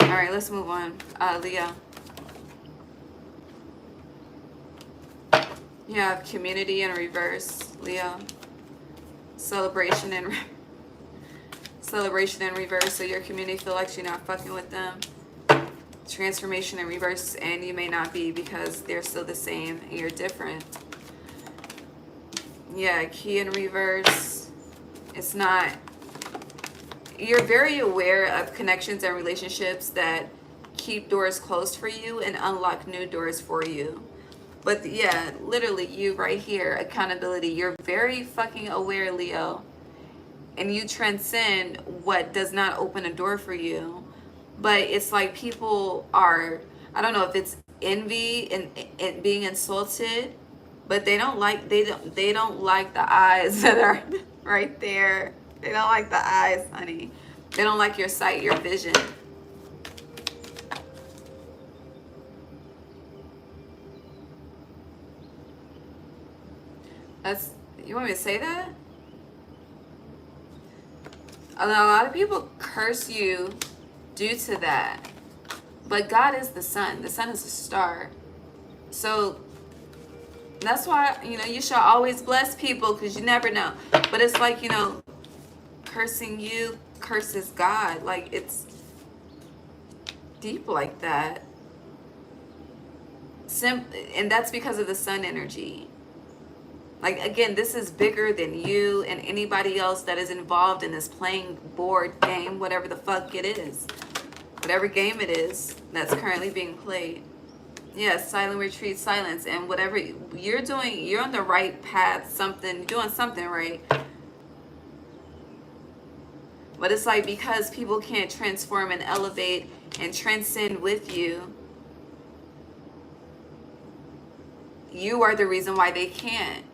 All right, let's move on. Leo. You have community in reverse, Leo. Celebration in reverse, so your community feel like you're not fucking with them. Transformation in reverse, and you may not be because they're still the same and you're different. Yeah, key in reverse. It's not, you're very aware of connections and relationships that keep doors closed for you and unlock new doors for you. But yeah, literally you right here, accountability. You're very fucking aware, Leo. And you transcend what does not open a door for you. But it's like people are, I don't know if it's envy and being insulted, but they don't like the eyes that are right there. They don't like the eyes, honey. They don't like your sight, your vision. That's, you want me to say that? A lot of people curse you due to that. But God is the sun. The sun is a star. So that's why, you should always bless people because you never know. But it's like, cursing you curses God. Like, it's deep like that. And that's because of the sun energy. Like, again, this is bigger than you and anybody else that is involved in this playing board game, whatever the fuck it is. Whatever game it is that's currently being played. Yeah, silent retreat, silence. And whatever you're doing, you're on the right path, you're doing something right. But it's like because people can't transform and elevate and transcend with you, you are the reason why they can't.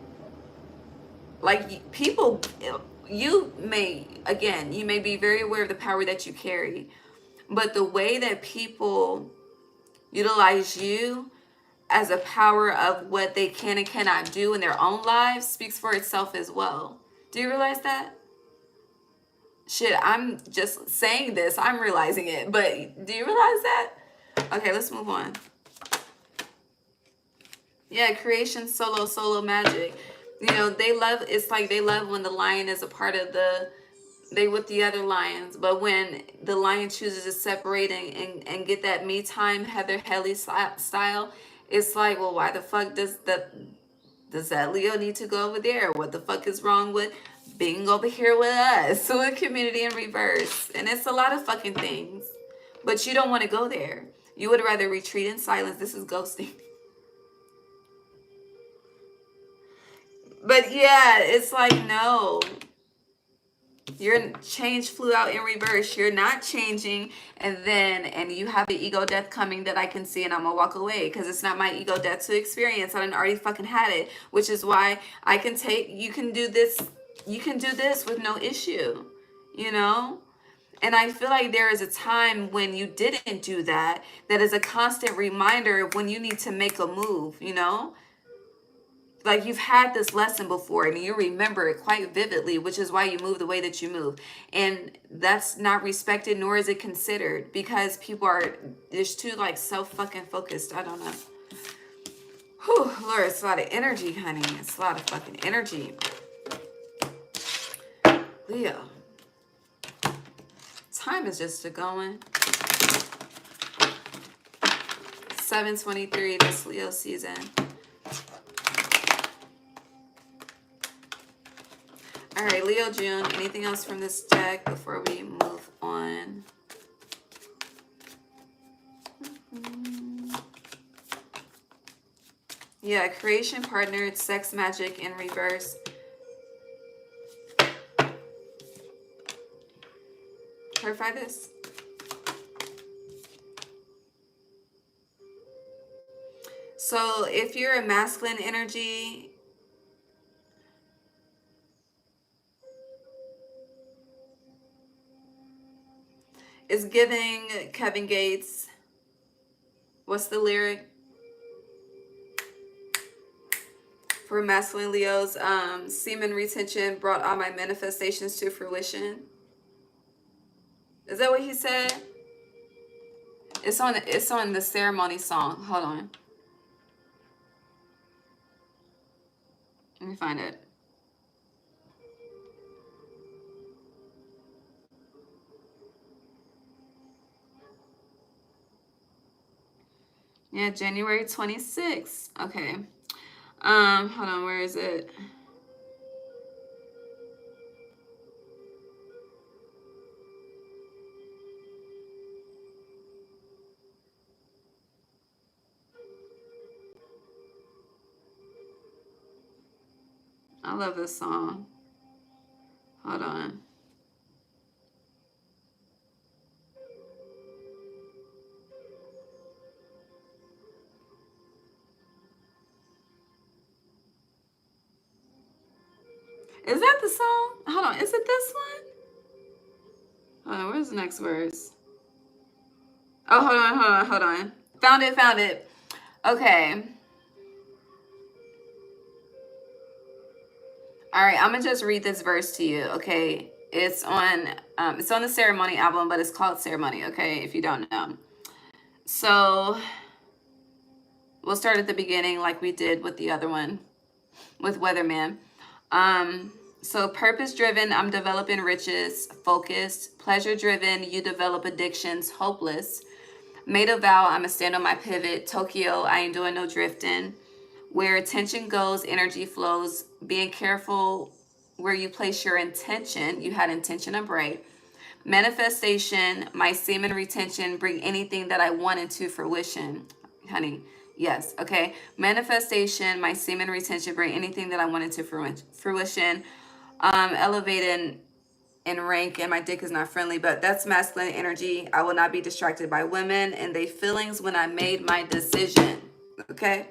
Like people, you may be very aware of the power that you carry, but the way that people utilize you as a power of what they can and cannot do in their own lives speaks for itself as well. Do you realize that? Shit, I'm just saying this. I'm realizing it. But do you realize that? Okay, let's move on. Yeah, creation, solo magic. It's like they love when the lion is a part of they with the other lions. But when the lion chooses to separate and get that me time, Heather Helly style, it's like, well, why the fuck does that Leo need to go over there? What the fuck is wrong with being over here with us? So a community in reverse. And it's a lot of fucking things. But you don't want to go there. You would rather retreat in silence. This is ghosting. But yeah, it's like, no. Your change flew out in reverse. You're not changing. And you have an ego death coming that I can see, and I'm going to walk away because it's not my ego death to experience. I done already fucking had it, which is why you can do this with no issue, And I feel like there is a time when you didn't do that. That is a constant reminder of when you need to make a move, you know? Like you've had this lesson before and you remember it quite vividly, which is why you move the way that you move. And that's not respected, nor is it considered, because people are just too like self-fucking focused. I don't know. Whew, Lord, it's a lot of energy, honey. It's a lot of fucking energy. Leo. Time is just going. 7:23, this Leo season. All right, Leo June. Anything else from this deck before we move on? Yeah, creation, partner, sex, magic in reverse. Clarify this. So if you're a masculine energy, it's giving Kevin Gates. What's the lyric? For masculine Leos, semen retention brought all my manifestations to fruition. Is that what he said? It's on the ceremony song. Hold on. Let me find it. Yeah, January 26th. Okay. Hold on, where is it? I love this song. Hold on. Is that the song? Hold on, is it this one? Hold on, where's the next verse? Oh, hold on. Found it. Okay. All right, I'm gonna just read this verse to you, okay? It's on the Ceremony album, but it's called Ceremony, okay? If you don't know. So we'll start at the beginning like we did with the other one, with Weatherman. So purpose-driven, I'm developing riches. Focused. Pleasure-driven, you develop addictions. Hopeless. Made a vow, I'ma stand on my pivot. Tokyo, I ain't doing no drifting. Where attention goes, energy flows. Being careful where you place your intention. You had intention of bright. Manifestation, my semen retention, bring anything that I want into fruition. Honey, yes, okay. Manifestation, my semen retention, bring anything that I want into fruition. Elevated in rank, and my dick is not friendly, but that's masculine energy. I will not be distracted by women and they feelings when I made my decision. Okay.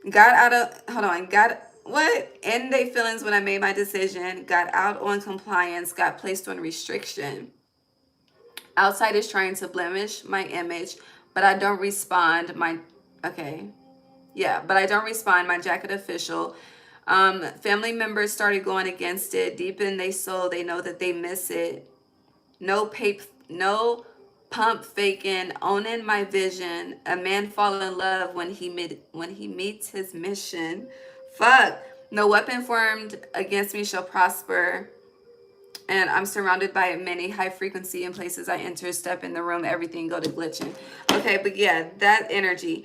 Got out of, hold on, got, what? And they feelings when I made my decision. Got out on compliance, got placed on restriction. Outside is trying to blemish my image, but I don't respond. Okay. Yeah, but I don't respond. My jacket official. Family members started going against it. Deep in their soul, they know that they miss it. No pump faking, owning my vision. A man fall in love when he meets his mission. Fuck. No weapon formed against me shall prosper. And I'm surrounded by many high frequency in places I enter, step in the room, everything go to glitching. Okay, but yeah, that energy.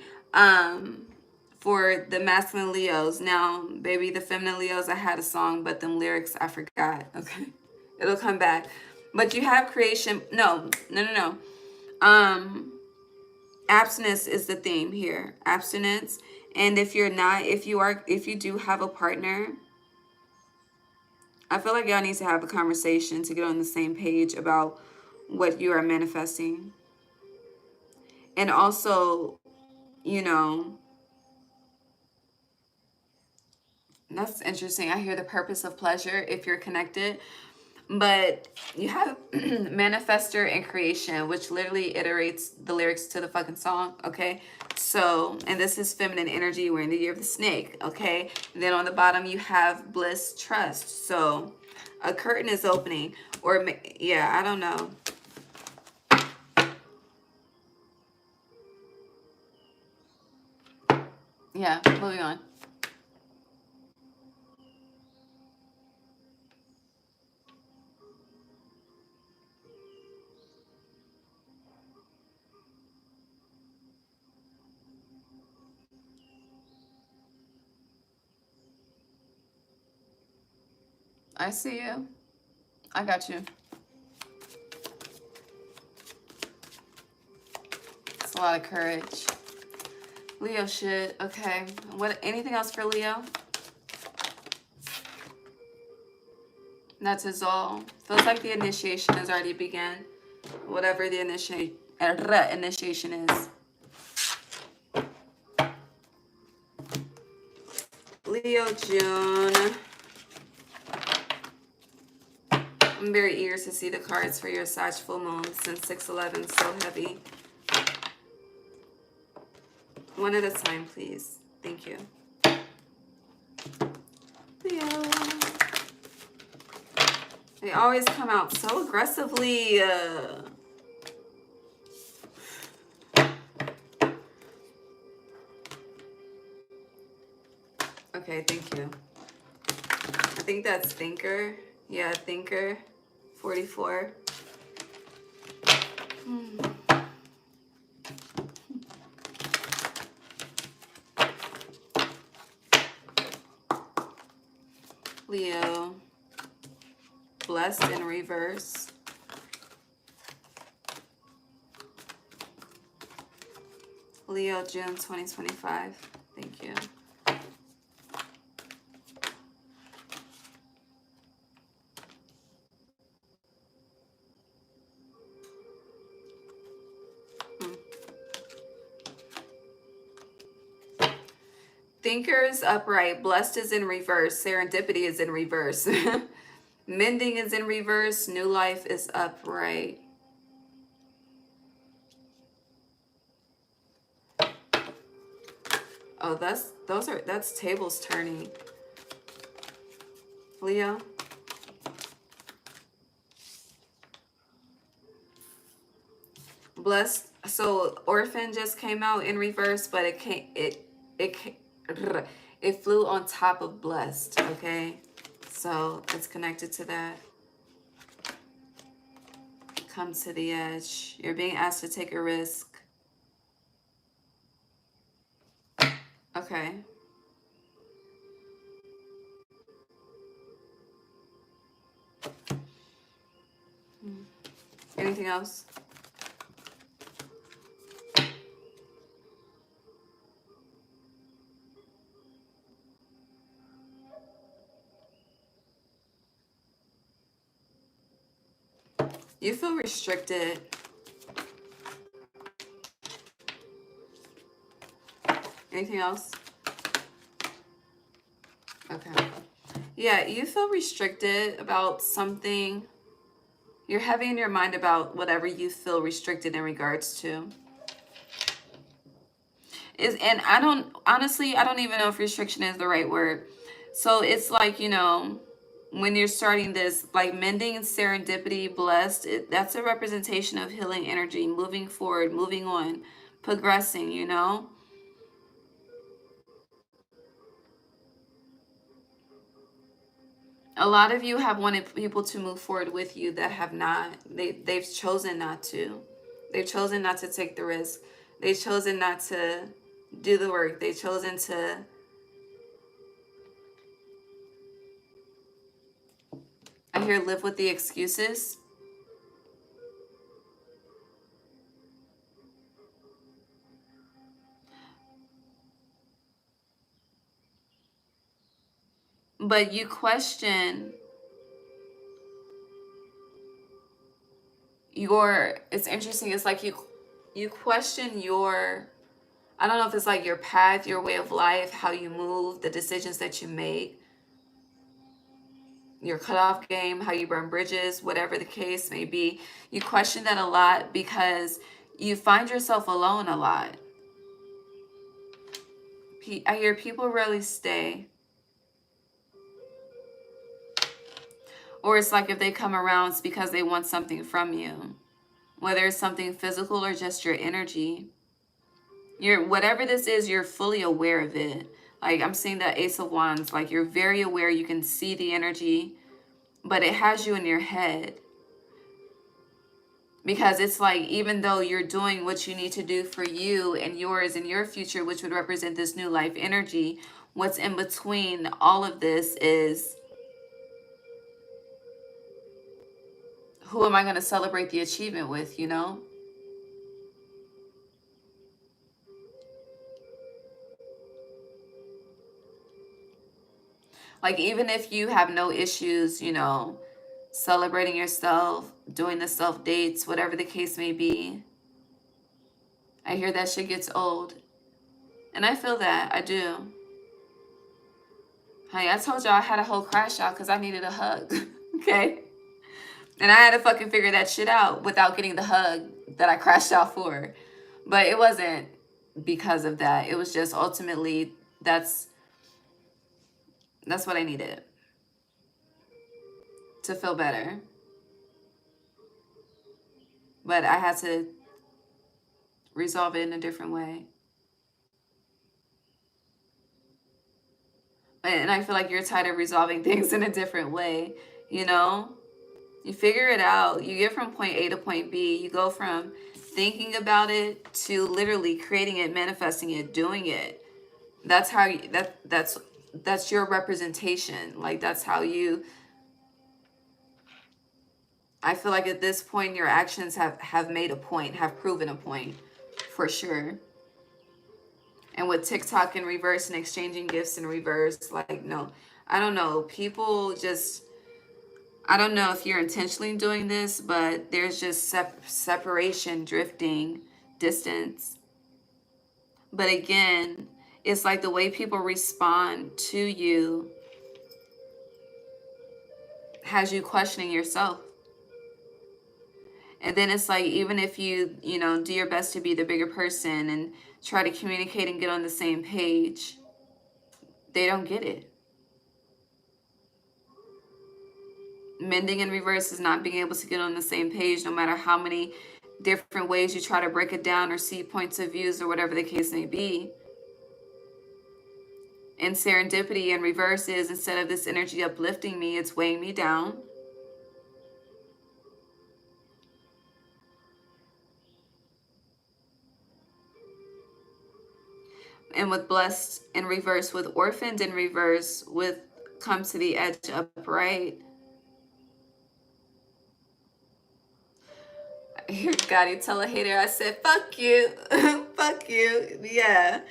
For the masculine Leos. Now, baby, the feminine Leos, I had a song, but them lyrics I forgot. Okay. It'll come back. But you have creation. No. Abstinence is the theme here. Abstinence. And if you do have a partner, I feel like y'all need to have a conversation to get on the same page about what you are manifesting. And also, you know, that's interesting. I hear the purpose of pleasure if you're connected. But you have manifester and creation, which literally iterates the lyrics to the fucking song, okay? So, and this is feminine energy. We're in the year of the snake, okay? And then on the bottom, you have bliss, trust. So, a curtain is opening. Or, yeah, I don't know. Yeah, moving on. I see you. I got you. It's a lot of courage. Leo shit. Okay. What? Anything else for Leo? That's his all. Feels like the initiation has already begun. Whatever the initiation is. Leo June. I'm very eager to see the cards for your Sag full moon since 6/11 is so heavy. One at a time, please. Thank you. Leo. They always come out so aggressively. Okay, thank you. I think that's Thinker. Yeah, Thinker. 44. Leo. Blessed in reverse. Leo, June 2025. Thank you. Thinker is upright. Blessed is in reverse. Serendipity is in reverse. Mending is in reverse. New life is upright. Oh, that's tables turning. Leo. Blessed. So orphan just came out in reverse, but it flew on top of blessed, okay? So it's connected to that. Come to the edge. You're being asked to take a risk. Okay. Anything else? You feel restricted. Anything else? Okay. Yeah, you feel restricted about something. You're heavy in your mind about whatever you feel restricted in regards to. And I don't, honestly, I don't even know if restriction is the right word. So it's like, you know, when you're starting this, like mending and serendipity, blessed, that's a representation of healing energy, moving forward, moving on, progressing, you know? A lot of you have wanted people to move forward with you that have not. They've chosen not to. They've chosen not to take the risk. They've chosen not to do the work. They've chosen to... I hear live with the excuses. But you question your... It's interesting. It's like you question your... I don't know if it's like your path, your way of life, how you move, the decisions that you make. your cutoff game, how you burn bridges, whatever the case may be. You question that a lot because you find yourself alone a lot. I hear people rarely stay. Or it's like if they come around, it's because they want something from you. Whether it's something physical or just your energy. Whatever this is, you're fully aware of it. Like I'm seeing that Ace of Wands, like you're very aware, you can see the energy, but it has you in your head. Because it's like, even though you're doing what you need to do for you and yours and your future, which would represent this new life energy, what's in between all of this is, who am I going to celebrate the achievement with, you know? Like, even if you have no issues, you know, celebrating yourself, doing the self dates, whatever the case may be, I hear that shit gets old. And I feel that. I do. Honey, I told y'all I had a whole crash out because I needed a hug. Okay? And I had to fucking figure that shit out without getting the hug that I crashed out for. But it wasn't because of that. It was just ultimately, that's what I needed to feel better. But I had to resolve it in a different way. And I feel like you're tired of resolving things in a different way, you know? You figure it out. You get from point A to point B. You go from thinking about it to literally creating it, manifesting it, doing it. That's how you, that's your representation. Like, that's how you, I feel like at this point your actions have made a point, have proven a point for sure. And with TikTok in reverse and exchanging gifts in reverse, like, no, I don't know. People just, I don't know if you're intentionally doing this, but there's just separation, drifting, distance. But again, it's like the way people respond to you has you questioning yourself. And then it's like, even if you know, do your best to be the bigger person and try to communicate and get on the same page, they don't get it. Mending in reverse is not being able to get on the same page, no matter how many different ways you try to break it down or see points of views or whatever the case may be. And serendipity in reverse is, instead of this energy uplifting me, it's weighing me down. And with blessed in reverse, with orphaned in reverse, with come to the edge upright. I hear Gotti tell a hater, I said, fuck you. Fuck you. Yeah.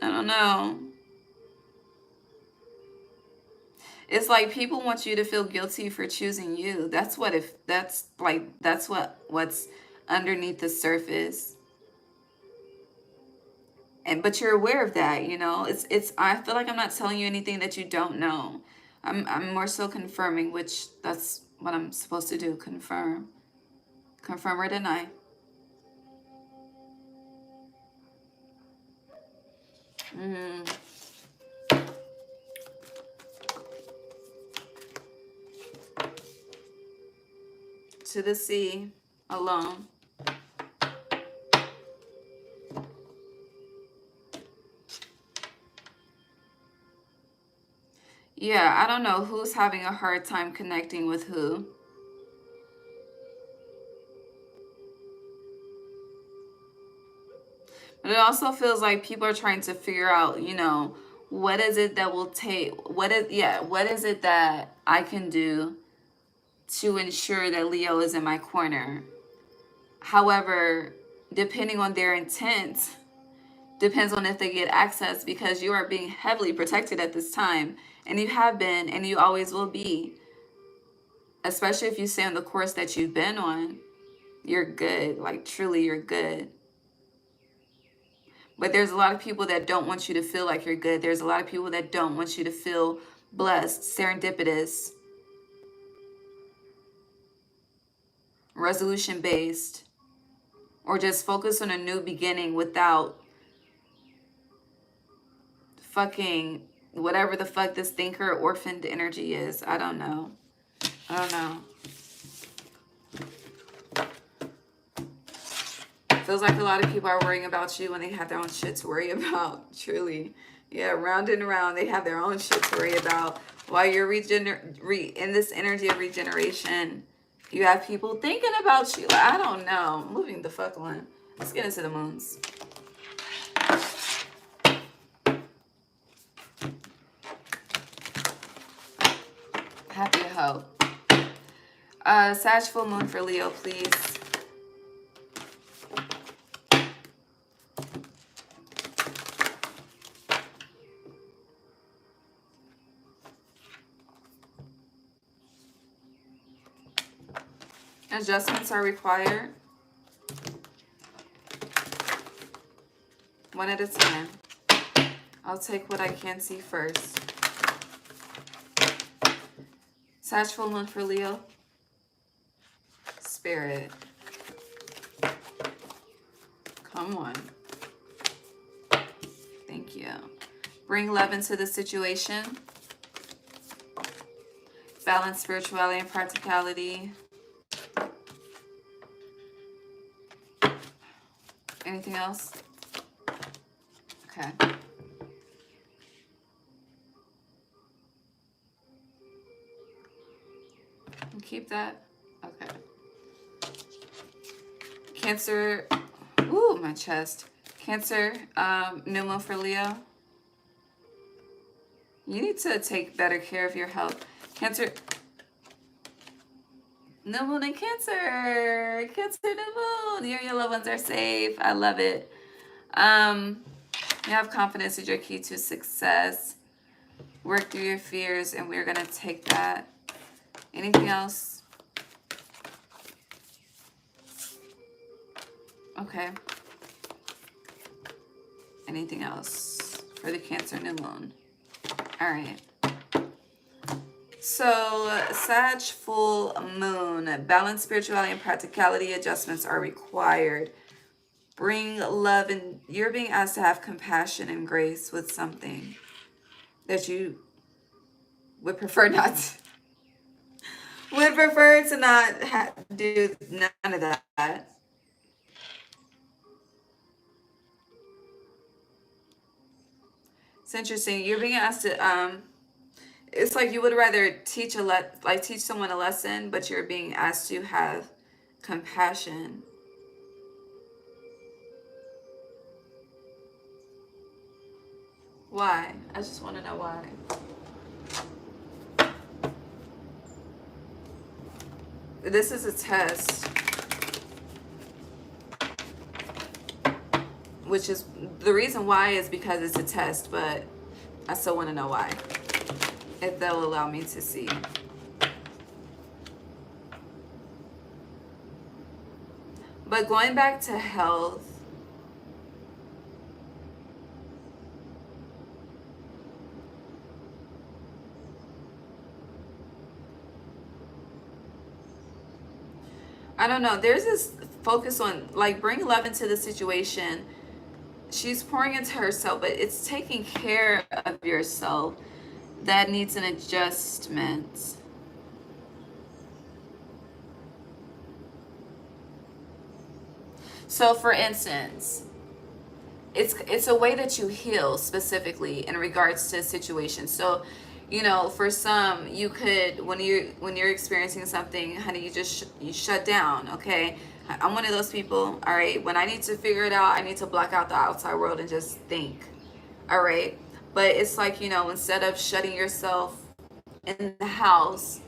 I don't know. It's like people want you to feel guilty for choosing you. That's what's underneath the surface. But you're aware of that, you know. It's I feel like I'm not telling you anything that you don't know. I'm more so confirming, which that's what I'm supposed to do, confirm or deny. To the sea alone. Yeah, I don't know who's having a hard time connecting with who. But it also feels like people are trying to figure out, you know, what is it that will take, what is it that I can do to ensure that Leo is in my corner. However, depending on their intent, depends on if they get access, because you are being heavily protected at this time. And you have been, and you always will be. Especially if you stay on the course that you've been on. You're good. Like, truly, you're good. But there's a lot of people that don't want you to feel like you're good. There's a lot of people that don't want you to feel blessed, serendipitous, resolution based, or just focus on a new beginning without fucking whatever the fuck this thinker orphaned energy is. I don't know. Feels like a lot of people are worrying about you when they have their own shit to worry about. Truly. Yeah, round and around, they have their own shit to worry about. While you're in this energy of regeneration, you have people thinking about you. Like, I don't know. Moving the fuck on. Let's get into the moons. Happy to help. Sag full moon for Leo, please. Adjustments are required. One at a time. I'll take what I can see first. Sag full moon for Leo. Spirit. Come on. Thank you. Bring love into the situation. Balance spirituality and practicality. Anything else? Okay. And keep that. Okay. Cancer. Ooh, my chest. Cancer. New moon for Leo. You need to take better care of your health. Cancer. New moon in Cancer. Cancer new moon. You and your loved ones are safe. I love it. You have confidence is your key to success. Work through your fears, and we're going to take that. Anything else? Okay. Anything else for the Cancer new moon? All right. So, Sag full moon. Balance, spirituality, and practicality. Adjustments are required. Bring love, and you're being asked to have compassion and grace with something that you would prefer not to. Would prefer to not do none of that. It's interesting. You're being asked to it's like you would rather teach teach someone a lesson, but you're being asked to have compassion. Why? I just want to know why. This is a test, which is the reason why is because it's a test, but I still want to know why, if they'll allow me to see. But going back to health, I don't know. There's this focus on, like, bring love into the situation. She's pouring into herself, but it's taking care of yourself that needs an adjustment. So, for instance, it's a way that you heal specifically in regards to a situation. So, you know, for some, you could, when you're experiencing something, honey, you shut down. Okay, I'm one of those people. All right, when I need to figure it out, I need to block out the outside world and just think. All right, but it's like, you know, instead of shutting yourself in the house,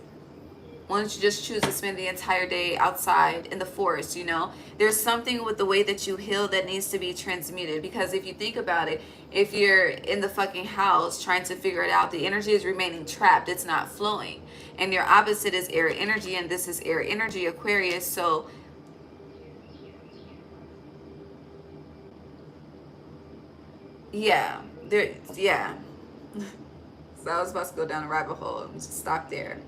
why don't you just choose to spend the entire day outside in the forest? You know, there's something with the way that you heal that needs to be transmuted, because if you think about it, if you're in the fucking house trying to figure it out, the energy is remaining trapped. It's not flowing. And your opposite is air energy, and this is air energy, Aquarius. So yeah, So I was about to go down a rabbit hole and just stop there.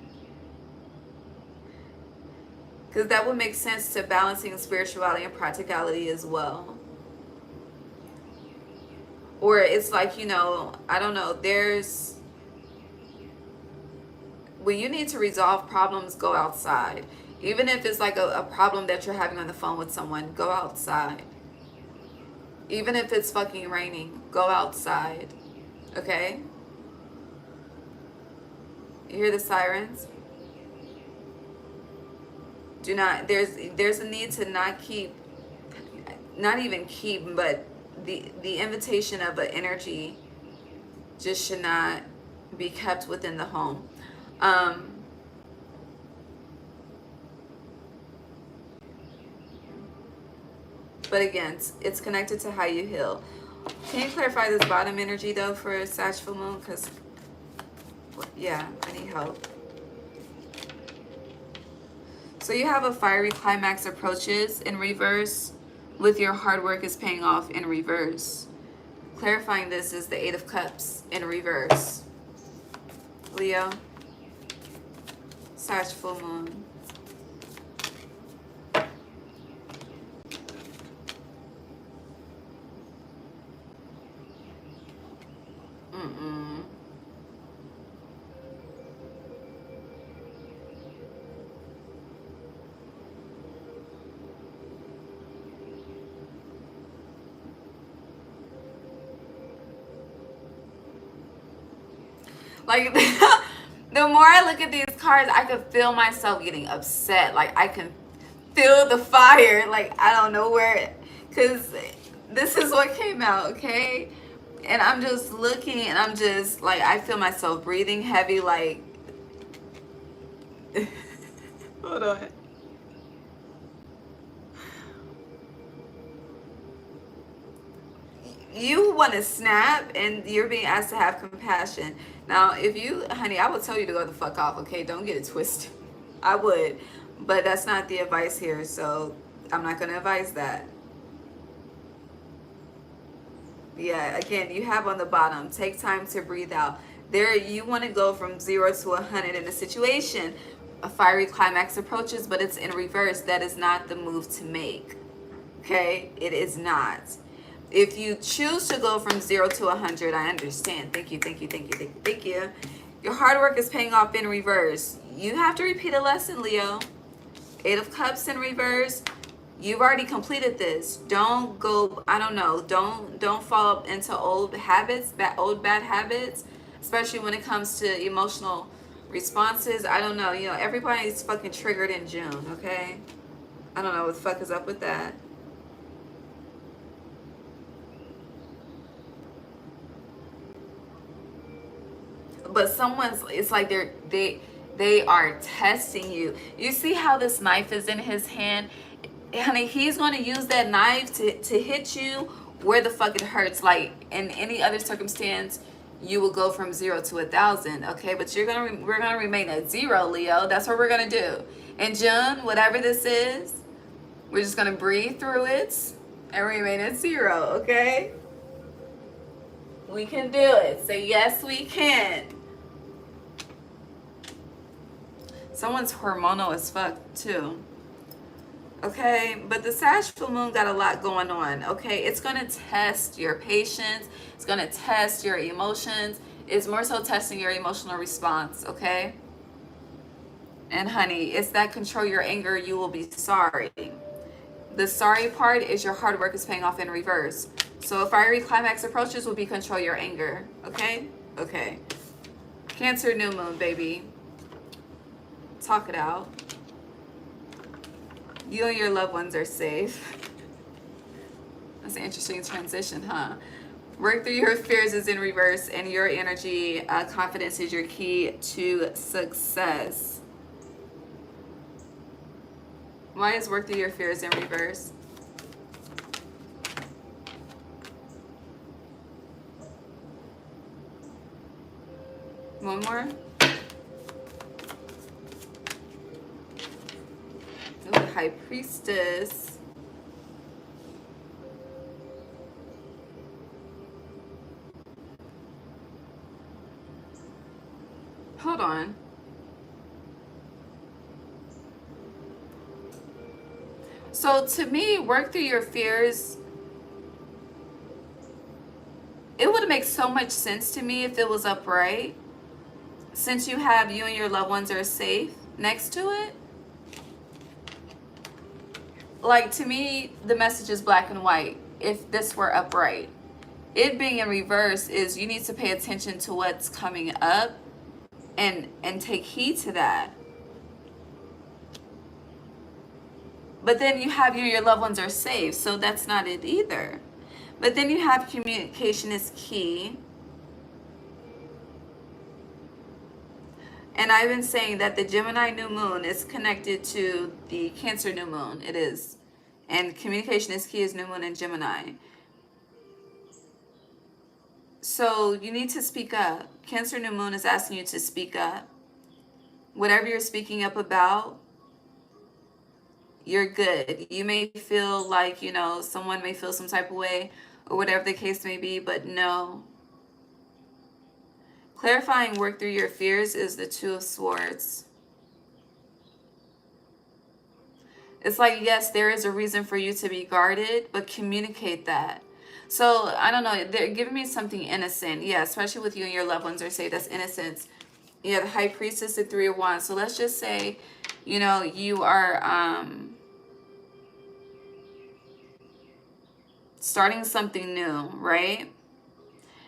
Because that would make sense to balancing spirituality and practicality as well. Or it's like, you know, I don't know, there's... when you need to resolve problems, go outside. Even if it's like a problem that you're having on the phone with someone, go outside. Even if it's fucking raining, go outside. Okay? You hear the sirens? Do not, there's a need to not keep, not even keep, but the invitation of an energy just should not be kept within the home. But again, it's connected to how you heal. Can you clarify this bottom energy though for Sag full moon? Because, yeah, I need help. So you have a fiery climax approaches in reverse with your hard work is paying off in reverse. Clarifying this is the Eight of Cups in reverse. Leo, Sag full moon. Like, the more I look at these cards, I can feel myself getting upset. Like, I can feel the fire. Like, I don't know where, because this is what came out, okay? And I'm just looking, and I'm just, like, I feel myself breathing heavy, like, hold on. You want to snap, and you're being asked to have compassion. Now, if you, honey, I would tell you to go the fuck off, okay? Don't get it twisted. I would, but that's not the advice here, so I'm not going to advise that. Yeah, again, you have on the bottom, take time to breathe out. There, you want to go from 0 to 100 in a situation. A fiery climax approaches, but it's in reverse. That is not the move to make, okay? It is not. If you choose to go from 0 to 100, I understand. Thank you, thank you, thank you, thank you, thank you. Your hard work is paying off in reverse. You have to repeat a lesson, Leo. Eight of Cups in reverse. You've already completed this. Don't go, I don't know, don't fall into old habits, old bad habits, especially when it comes to emotional responses. I don't know, you know, everybody's fucking triggered in June, okay? I don't know what the fuck is up with that. But someone's, it's like they are testing you. You see how this knife is in his hand? Honey, he's going to use that knife to hit you where the fuck it hurts. Like in any other circumstance, you will go from 0 to 1,000, okay? But we're gonna remain at 0, Leo. That's what we're gonna do. In June, whatever this is, we're just gonna breathe through it and remain at 0, okay? We can do it. Say yes, we can. Someone's hormonal as fuck too. Okay, but the Sag full moon got a lot going on. Okay, it's gonna test your patience. It's gonna test your emotions. It's more so testing your emotional response. Okay, and honey, it's that control your anger. You will be sorry. The sorry part is your hard work is paying off in reverse. So a fiery climax approaches will be control your anger. Okay, okay. Cancer new moon, baby. Talk it out. You and your loved ones are safe. That's an interesting transition, huh? Work through your fears is in reverse, and your energy, confidence is your key to success. Why is work through your fears in reverse? One more. Ooh, High Priestess. Hold on. So to me, work through your fears. It would make so much sense to me if it was upright. Since you have you and your loved ones are safe next to it. Like, to me, the message is black and white. If this were upright. It being in reverse is you need to pay attention to what's coming up and take heed to that. But then you have you and your loved ones are safe, so that's not it either. But then you have communication is key. And I've been saying that the Gemini new moon is connected to the Cancer new moon. It is. And communication is key is new moon in Gemini. So you need to speak up. Cancer new moon is asking you to speak up. Whatever you're speaking up about, you're good. You may feel like, you know, someone may feel some type of way or whatever the case may be, but no. Clarifying work through your fears is the Two of Swords. It's like, yes, there is a reason for you to be guarded, but communicate that. So, I don't know, they're giving me something innocent. Yeah, especially with you and your loved ones are safe. That's innocence. Yeah, the High Priestess, the Three of Wands. So let's just say, you know, you are starting something new, right?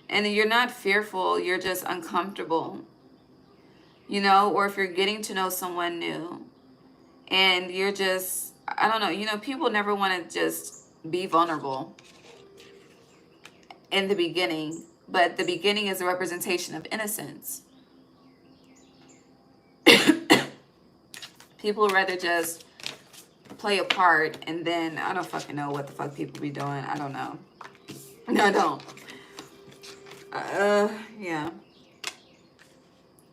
And you're not fearful, you're just uncomfortable. You know, or if you're getting to know someone new and you're just, I don't know, you know, people never want to just be vulnerable in the beginning, but the beginning is a representation of innocence. People would rather just play a part, and then I don't fucking know what the fuck people be doing. I don't know. No, I don't. Yeah.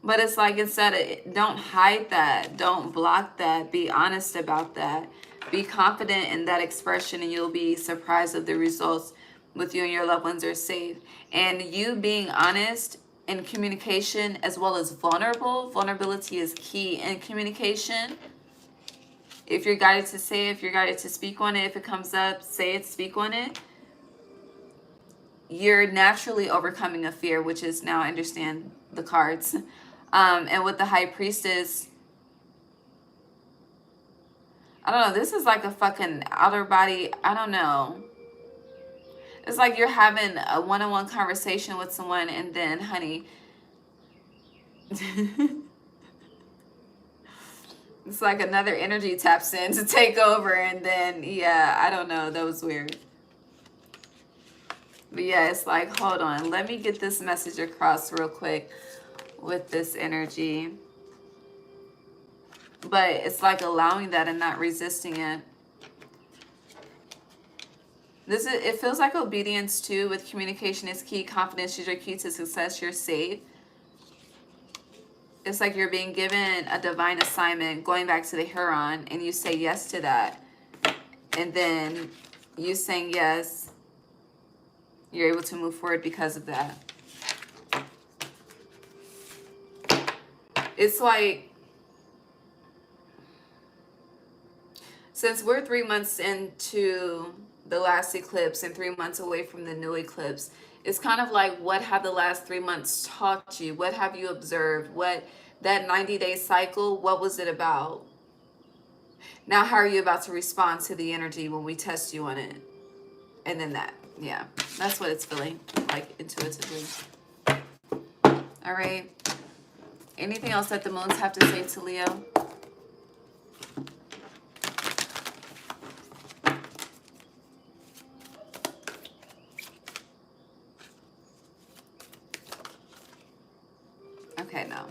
But it's like, instead of, don't hide that. Don't block that. Be honest about that. Be confident in that expression, and you'll be surprised of the results with you and your loved ones are safe. And you being honest in communication as well as vulnerable. Vulnerability is key in communication. If you're guided to say it, if you're guided to speak on it, if it comes up, say it, speak on it. You're naturally overcoming a fear, which is, now I understand the cards. And with the High Priestess, I don't know, this is like a fucking outer body, I don't know. It's like you're having a one-on-one conversation with someone, and then, honey, it's like another energy taps in to take over, and then, yeah, I don't know, that was weird. But yeah, it's like, hold on, let me get this message across real quick with this energy. But it's like allowing that and not resisting it. It feels like obedience too. With communication is key, confidence is your key to success, you're safe. It's like you're being given a divine assignment, going back to the Huron, and you say yes to that. And then you saying yes, you're able to move forward because of that. It's like, since we're 3 months into the last eclipse and 3 months away from the new eclipse, it's kind of like, what have the last 3 months taught you? What have you observed? What, that 90-day cycle, what was it about? Now, how are you about to respond to the energy when we test you on it? And then that, yeah, that's what it's feeling like intuitively. All right. Anything else that the moons have to say to Leo? Okay, no.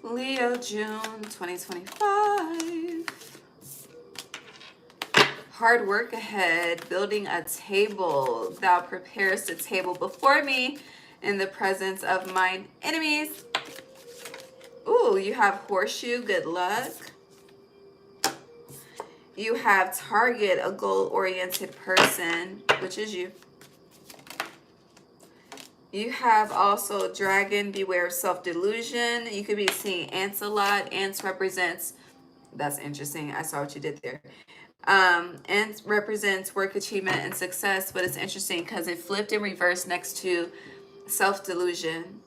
Leo, June 2025. Hard work ahead, building a table. Thou preparest a table before me in the presence of mine enemies. Ooh, you have horseshoe, good luck. You have target, a goal-oriented person, which is you. You have also dragon, beware of self-delusion. You could be seeing ants a lot. Ants represents, that's interesting. I saw what you did there. Ants represents work achievement and success, but it's interesting because it flipped in reverse next to self-delusion.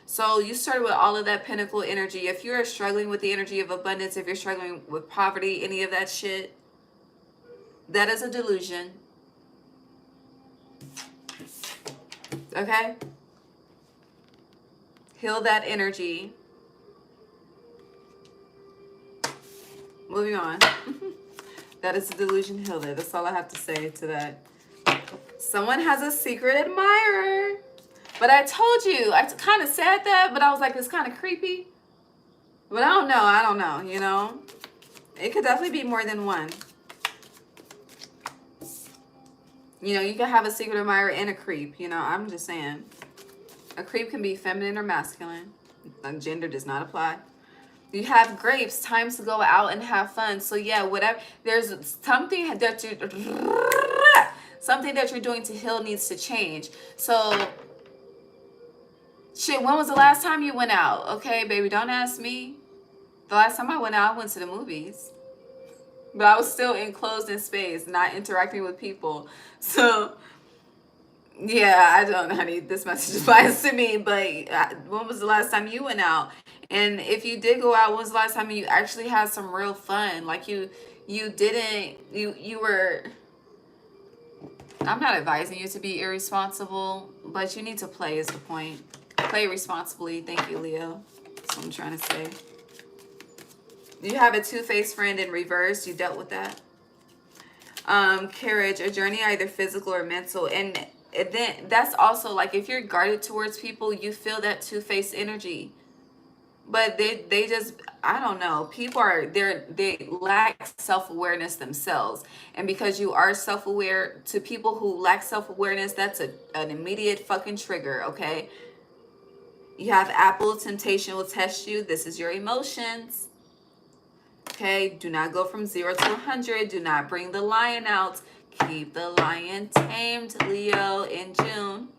So you started with all of that pinnacle energy. If you're struggling with the energy of abundance, if you're struggling with poverty, any of that shit, that is a delusion. Okay? Heal that energy. Moving on. That is a delusion healer. That's all I have to say to that. Someone has a secret admirer. But I told you, I kind of said that, but I was like, it's kind of creepy. But I don't know, you know? It could definitely be more than one. You know, you can have a secret admirer and a creep, you know? I'm just saying. A creep can be feminine or masculine. Gender does not apply. You have grapes, times to go out and have fun. So yeah, whatever, there's something that you're doing to heal needs to change. So shit, when was the last time you went out? Okay, baby, don't ask me. The last time I went out, I went to the movies. But I was still enclosed in space, not interacting with people. So yeah, I don't know, honey. This message applies to me, but when was the last time you went out? And if you did go out, when was the last time you actually had some real fun? Like you were, I'm not advising you to be irresponsible, but you need to play is the point. Play responsibly. Thank you, Leo. That's what I'm trying to say. You have a two-faced friend in reverse. You dealt with that. Carriage, a journey either physical or mental. And then that's also like if you're guarded towards people, you feel that two-faced energy. But they just, I don't know, people are, they lack self-awareness themselves. And because you are self-aware, to people who lack self-awareness, that's an immediate fucking trigger, okay? You have Apple, temptation will test you. This is your emotions. Okay, do not go from 0 to 100. Do not bring the lion out. Keep the lion tamed, Leo, in June.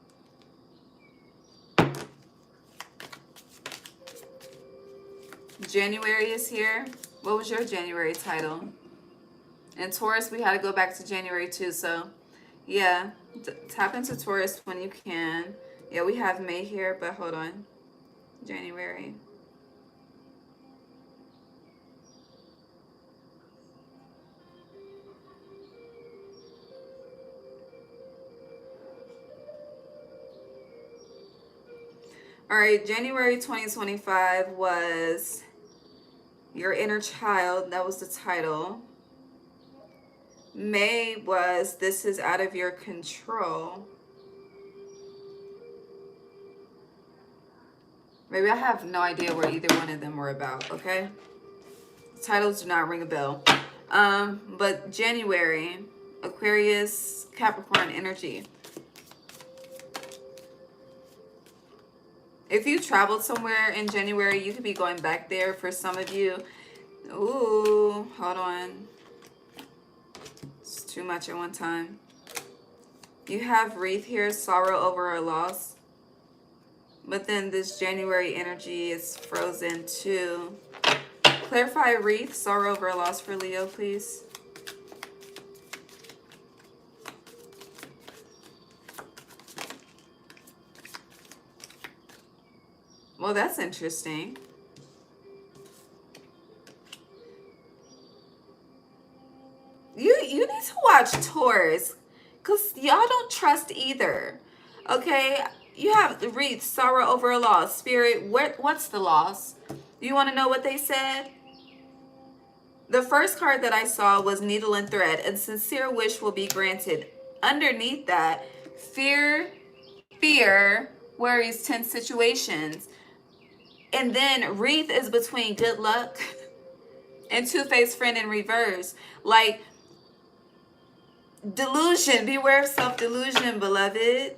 January is here. What was your January title? And Taurus, we had to go back to January too. So, yeah, tap into Taurus when you can. Yeah, we have May here, but hold on. January. All right, January 2025 was Your Inner Child. That was the title. May was This Is Out of Your Control. Maybe I have no idea what either one of them were about, okay? Titles do not ring a bell. But January, Aquarius, Capricorn energy. If you traveled somewhere in January, you could be going back there for some of you. Ooh, hold on. It's too much at one time. You have wreath here, sorrow over a loss. But then this January energy is frozen too. Clarify wreath, sorrow over a loss for Leo, please. Well, that's interesting. You need to watch Taurus, because y'all don't trust either. Okay? You have the wreath, sorrow over a loss. Spirit, what's the loss? You want to know what they said? The first card that I saw was needle and thread. A sincere wish will be granted. Underneath that, fear, worries, tense situations. And then wreath is between good luck and two-faced friend in reverse. Like, delusion. Beware of self-delusion, beloved.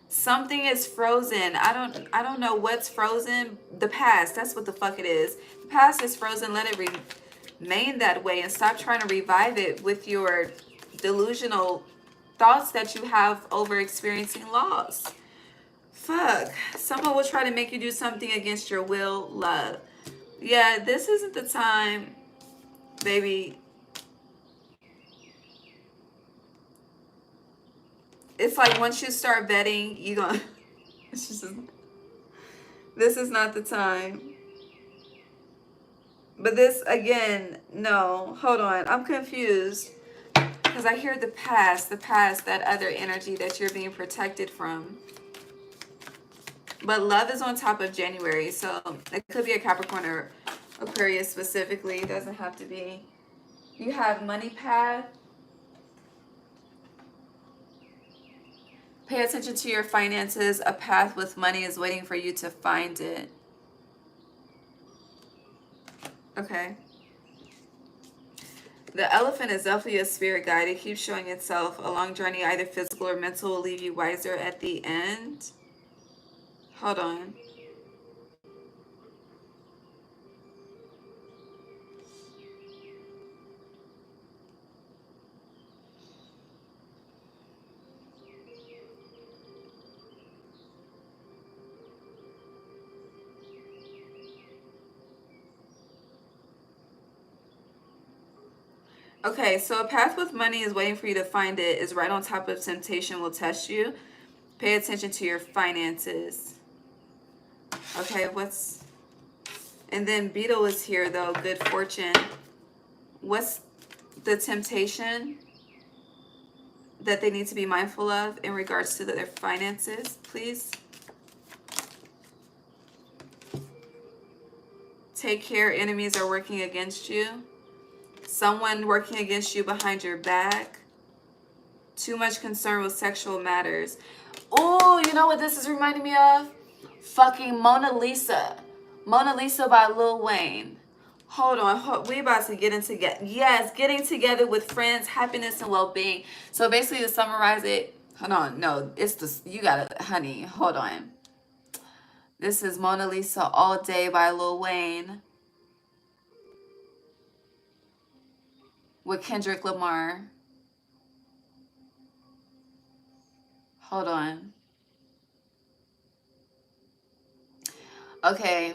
Something is frozen. I don't know what's frozen. The past. That's what the fuck it is. The past is frozen. Let it remain that way and stop trying to revive it with your delusional thoughts that you have over experiencing loss. Fuck. Someone will try to make you do something against your will, love. Yeah, this isn't the time, baby. It's like once you start vetting, you gonna... It's just... This is not the time. But this, again, no. Hold on. I'm confused. Because I hear the past, that other energy that you're being protected from. But love is on top of January, so it could be a Capricorn or Aquarius specifically. It doesn't have to be. You have money path. Pay attention to your finances. A path with money is waiting for you to find it. Okay. The elephant is definitely a spirit guide. It keeps showing itself. A long journey, either physical or mental, will leave you wiser at the end. Hold on. Okay, so a path with money is waiting for you to find it. Is right on top of temptation, will test you. Pay attention to your finances. Okay, what's... And then Beetle is here, though. Good fortune. What's the temptation that they need to be mindful of in regards to their finances, please? Take care. Enemies are working against you. Someone working against you behind your back. Too much concern with sexual matters. Oh, you know what this is reminding me of? Fucking Mona Lisa. Mona Lisa by Lil Wayne. Hold on. We about to get into... Yes, getting together with friends, happiness and well-being. So basically to summarize it... Hold on. No, it's the... You gotta... Honey, hold on. This is Mona Lisa All Day by Lil Wayne. With Kendrick Lamar. Hold on. Okay.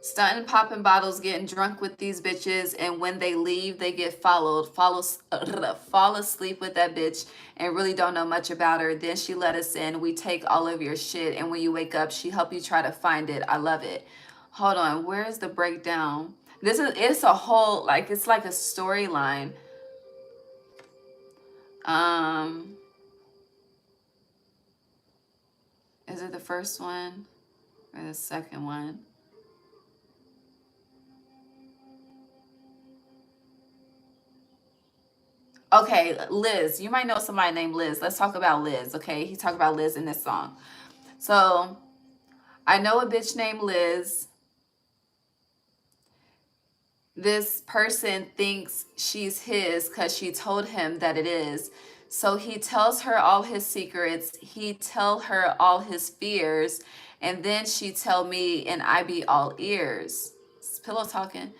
Stunting, popping bottles, getting drunk with these bitches, and when they leave, they get fall asleep with that bitch and really don't know much about her. Then she let us in. We take all of your shit, and when you wake up, she help you try to find it. I love it. Hold on. Where is the breakdown? It's a whole, like, it's like a storyline. Is it the first one or the second one? Okay, Liz. You might know somebody named Liz. Let's talk about Liz, okay? He talked about Liz in this song. So, I know a bitch named Liz. This person thinks she's his because she told him that it is. So he tells her all his secrets. He tell her all his fears. And then she tell me and I be all ears. It's pillow talking.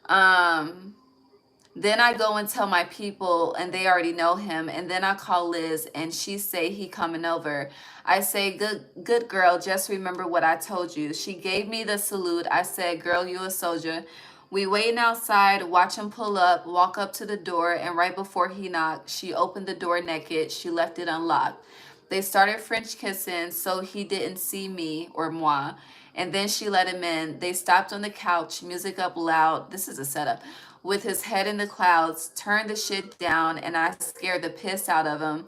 Then I go and tell my people and they already know him. And then I call Liz and she say he coming over. I say, good girl, just remember what I told you. She gave me the salute. I said, girl, you a soldier. We waiting outside, watch him pull up, walk up to the door, and right before he knocked, she opened the door naked. She left it unlocked. They started French kissing, so he didn't see me or moi. And then she let him in. They stopped on the couch, music up loud. This is a setup. With his head in the clouds, turned the shit down, and I scared the piss out of him.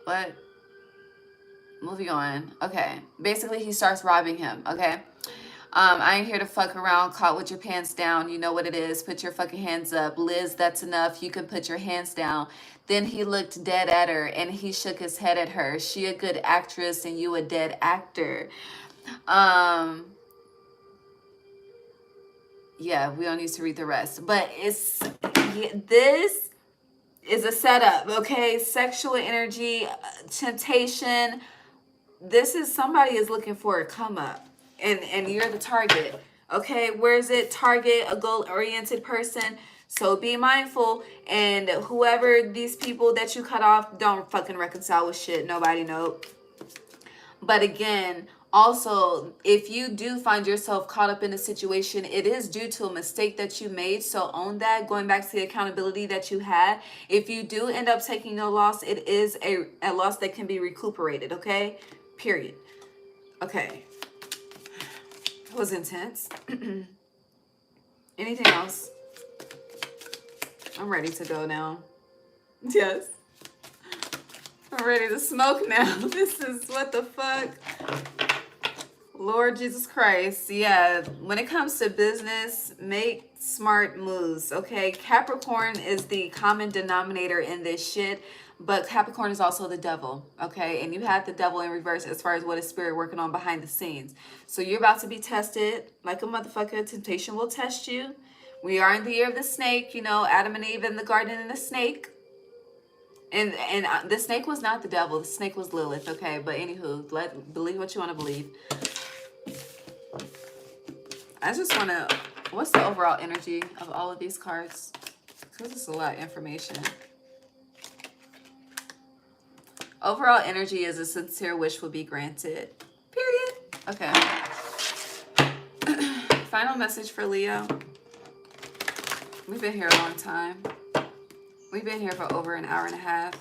What? Moving on. Okay. Basically, he starts robbing him. Okay. I ain't here to fuck around. Caught with your pants down. You know what it is. Put your fucking hands up. Liz, that's enough. You can put your hands down. Then he looked dead at her and he shook his head at her. She a good actress and you a dead actor. Yeah, we don't need to read the rest. But this is a setup, okay? Sexual energy, temptation, this is somebody is looking for a come up, and you're the target. Okay, where is it? Target a goal-oriented person. So be mindful, and whoever these people that you cut off, don't fucking reconcile with shit. Nobody know. But again, also, if you do find yourself caught up in a situation, it is due to a mistake that you made. So own that. Going back to the accountability that you had. If you do end up taking a loss, it is a loss that can be recuperated. Okay? Period. Okay. It was intense. Anything else? I'm ready to go now. Yes. I'm ready to smoke now. This is what the fuck. Lord Jesus Christ. Yeah, when it comes to business, make smart moves, okay? Capricorn is the common denominator in this shit, but Capricorn is also the devil, okay? And you have the devil in reverse as far as what is spirit working on behind the scenes. So you're about to be tested like a motherfucker. Temptation will test you. We are in the year of the snake, you know, Adam and Eve in the garden and the snake. And the snake was not the devil. The snake was Lilith, okay? But anywho, believe what you want to believe. I just want to... What's the overall energy of all of these cards? Because it's a lot of information. Overall energy is a sincere wish will be granted. Period. Okay. Final message for Leo. We've been here a long time. We've been here for over an hour and a half.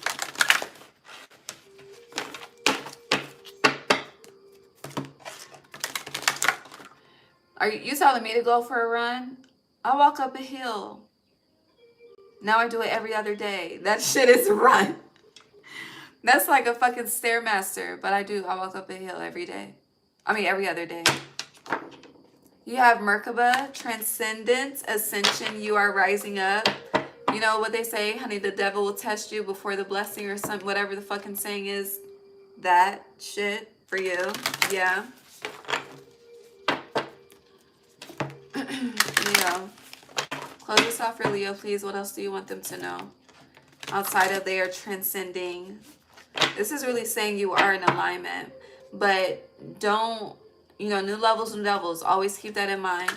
Are you telling me to go for a run? I walk up a hill. Now I do it every other day. That shit is a run. That's like a fucking Stairmaster, but I do. I walk up a hill every day. I mean, every other day. You have Merkaba, Transcendence, Ascension. You are rising up. You know what they say, honey, the devil will test you before the blessing or something, whatever the fucking saying is. That shit for you. Yeah. Leo. Close this off for Leo, please. What else do you want them to know? Outside of their transcending. This is really saying you are in alignment. But don't, you know, new levels, new devils. Always keep that in mind.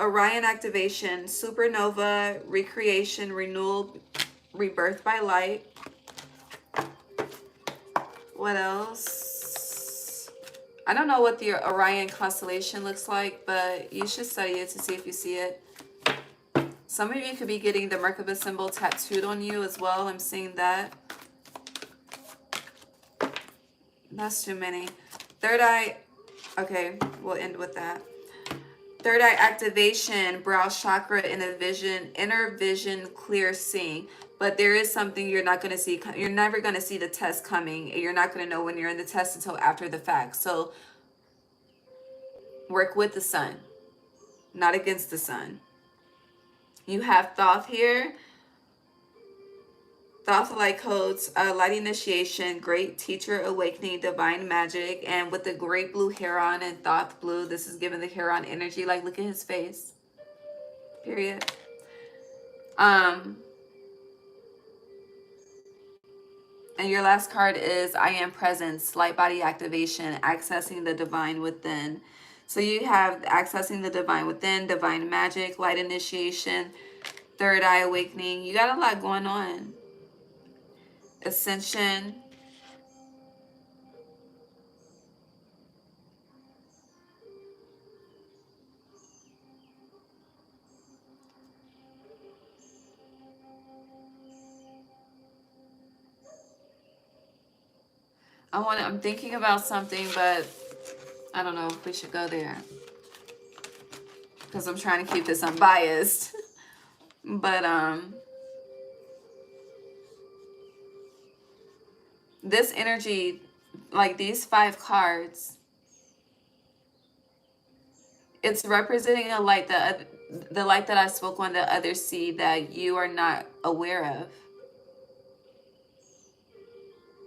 Orion activation, supernova, recreation, renewal, rebirth by light. What else? I don't know what the Orion constellation looks like, but you should study it to see if you see it. Some of you could be getting the Merkaba symbol tattooed on you as well. I'm seeing that. That's too many. Third eye. Okay, we'll end with that. Third eye activation, brow chakra, inner vision, clear seeing. But there is something you're not going to see. You're never going to see the test coming. You're not going to know when you're in the test until after the fact. So work with the sun, not against the sun. You have Thoth here. Thoth light codes, light initiation, great teacher awakening, divine magic, and with the great blue heron and Thoth blue, this is giving the heron energy. Like, look at his face. Period. And your last card is I am presence, light body activation, accessing the divine within. So you have accessing the divine within, divine magic, light initiation, third eye awakening. You got a lot going on. Ascension. I'm thinking about something, but I don't know if we should go there. Because I'm trying to keep this unbiased. But this energy, like these 5 cards, it's representing a light that the light that I spoke on the other see that you are not aware of.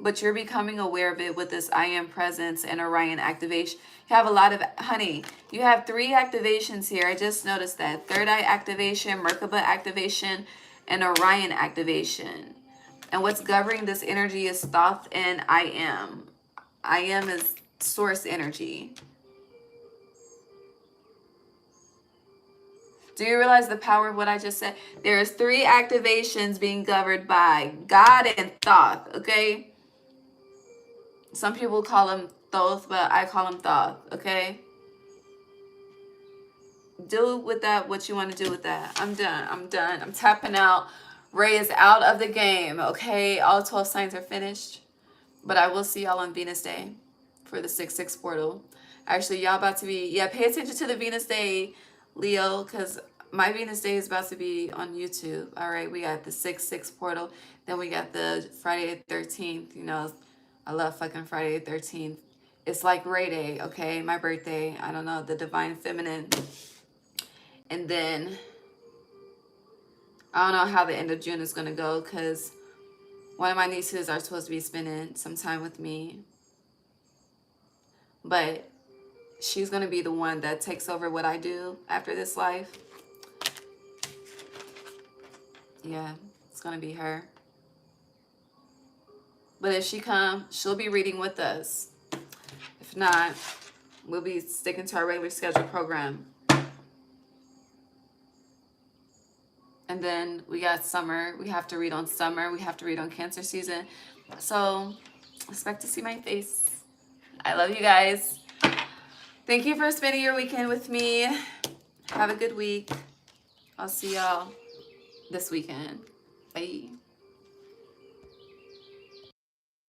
But you're becoming aware of it with this I am presence and Orion activation. You have a lot of, honey, you have 3 activations here. I just noticed that. Third eye activation, Merkaba activation, an Orion activation. And what's governing this energy is Thoth and I am. I am is source energy. Do you realize the power of what I just said? There's 3 activations being governed by God and Thoth, okay? Some people call him Thoth, but I call him Thoth, okay? Do with that what you want to do with that. I'm done. I'm done. I'm tapping out. Ray is out of the game, okay? All 12 signs are finished. But I will see y'all on Venus Day for the 6-6 portal. Actually, y'all about to be... Yeah, pay attention to the Venus Day, Leo, because my Venus Day is about to be on YouTube. All right, we got the 6-6 portal. Then we got the Friday the 13th. You know, I love fucking Friday the 13th. It's like Ray Day, okay? My birthday. I don't know, the divine feminine. And then I don't know how the end of June is going to go because one of my nieces are supposed to be spending some time with me. But she's going to be the one that takes over what I do after this life. Yeah, it's going to be her. But if she comes, she'll be reading with us. If not, we'll be sticking to our regular scheduled program. And then we got summer. We have to read on summer. We have to read on Cancer season. So expect to see my face. I love you guys. Thank you for spending your weekend with me. Have a good week. I'll see y'all this weekend. Bye.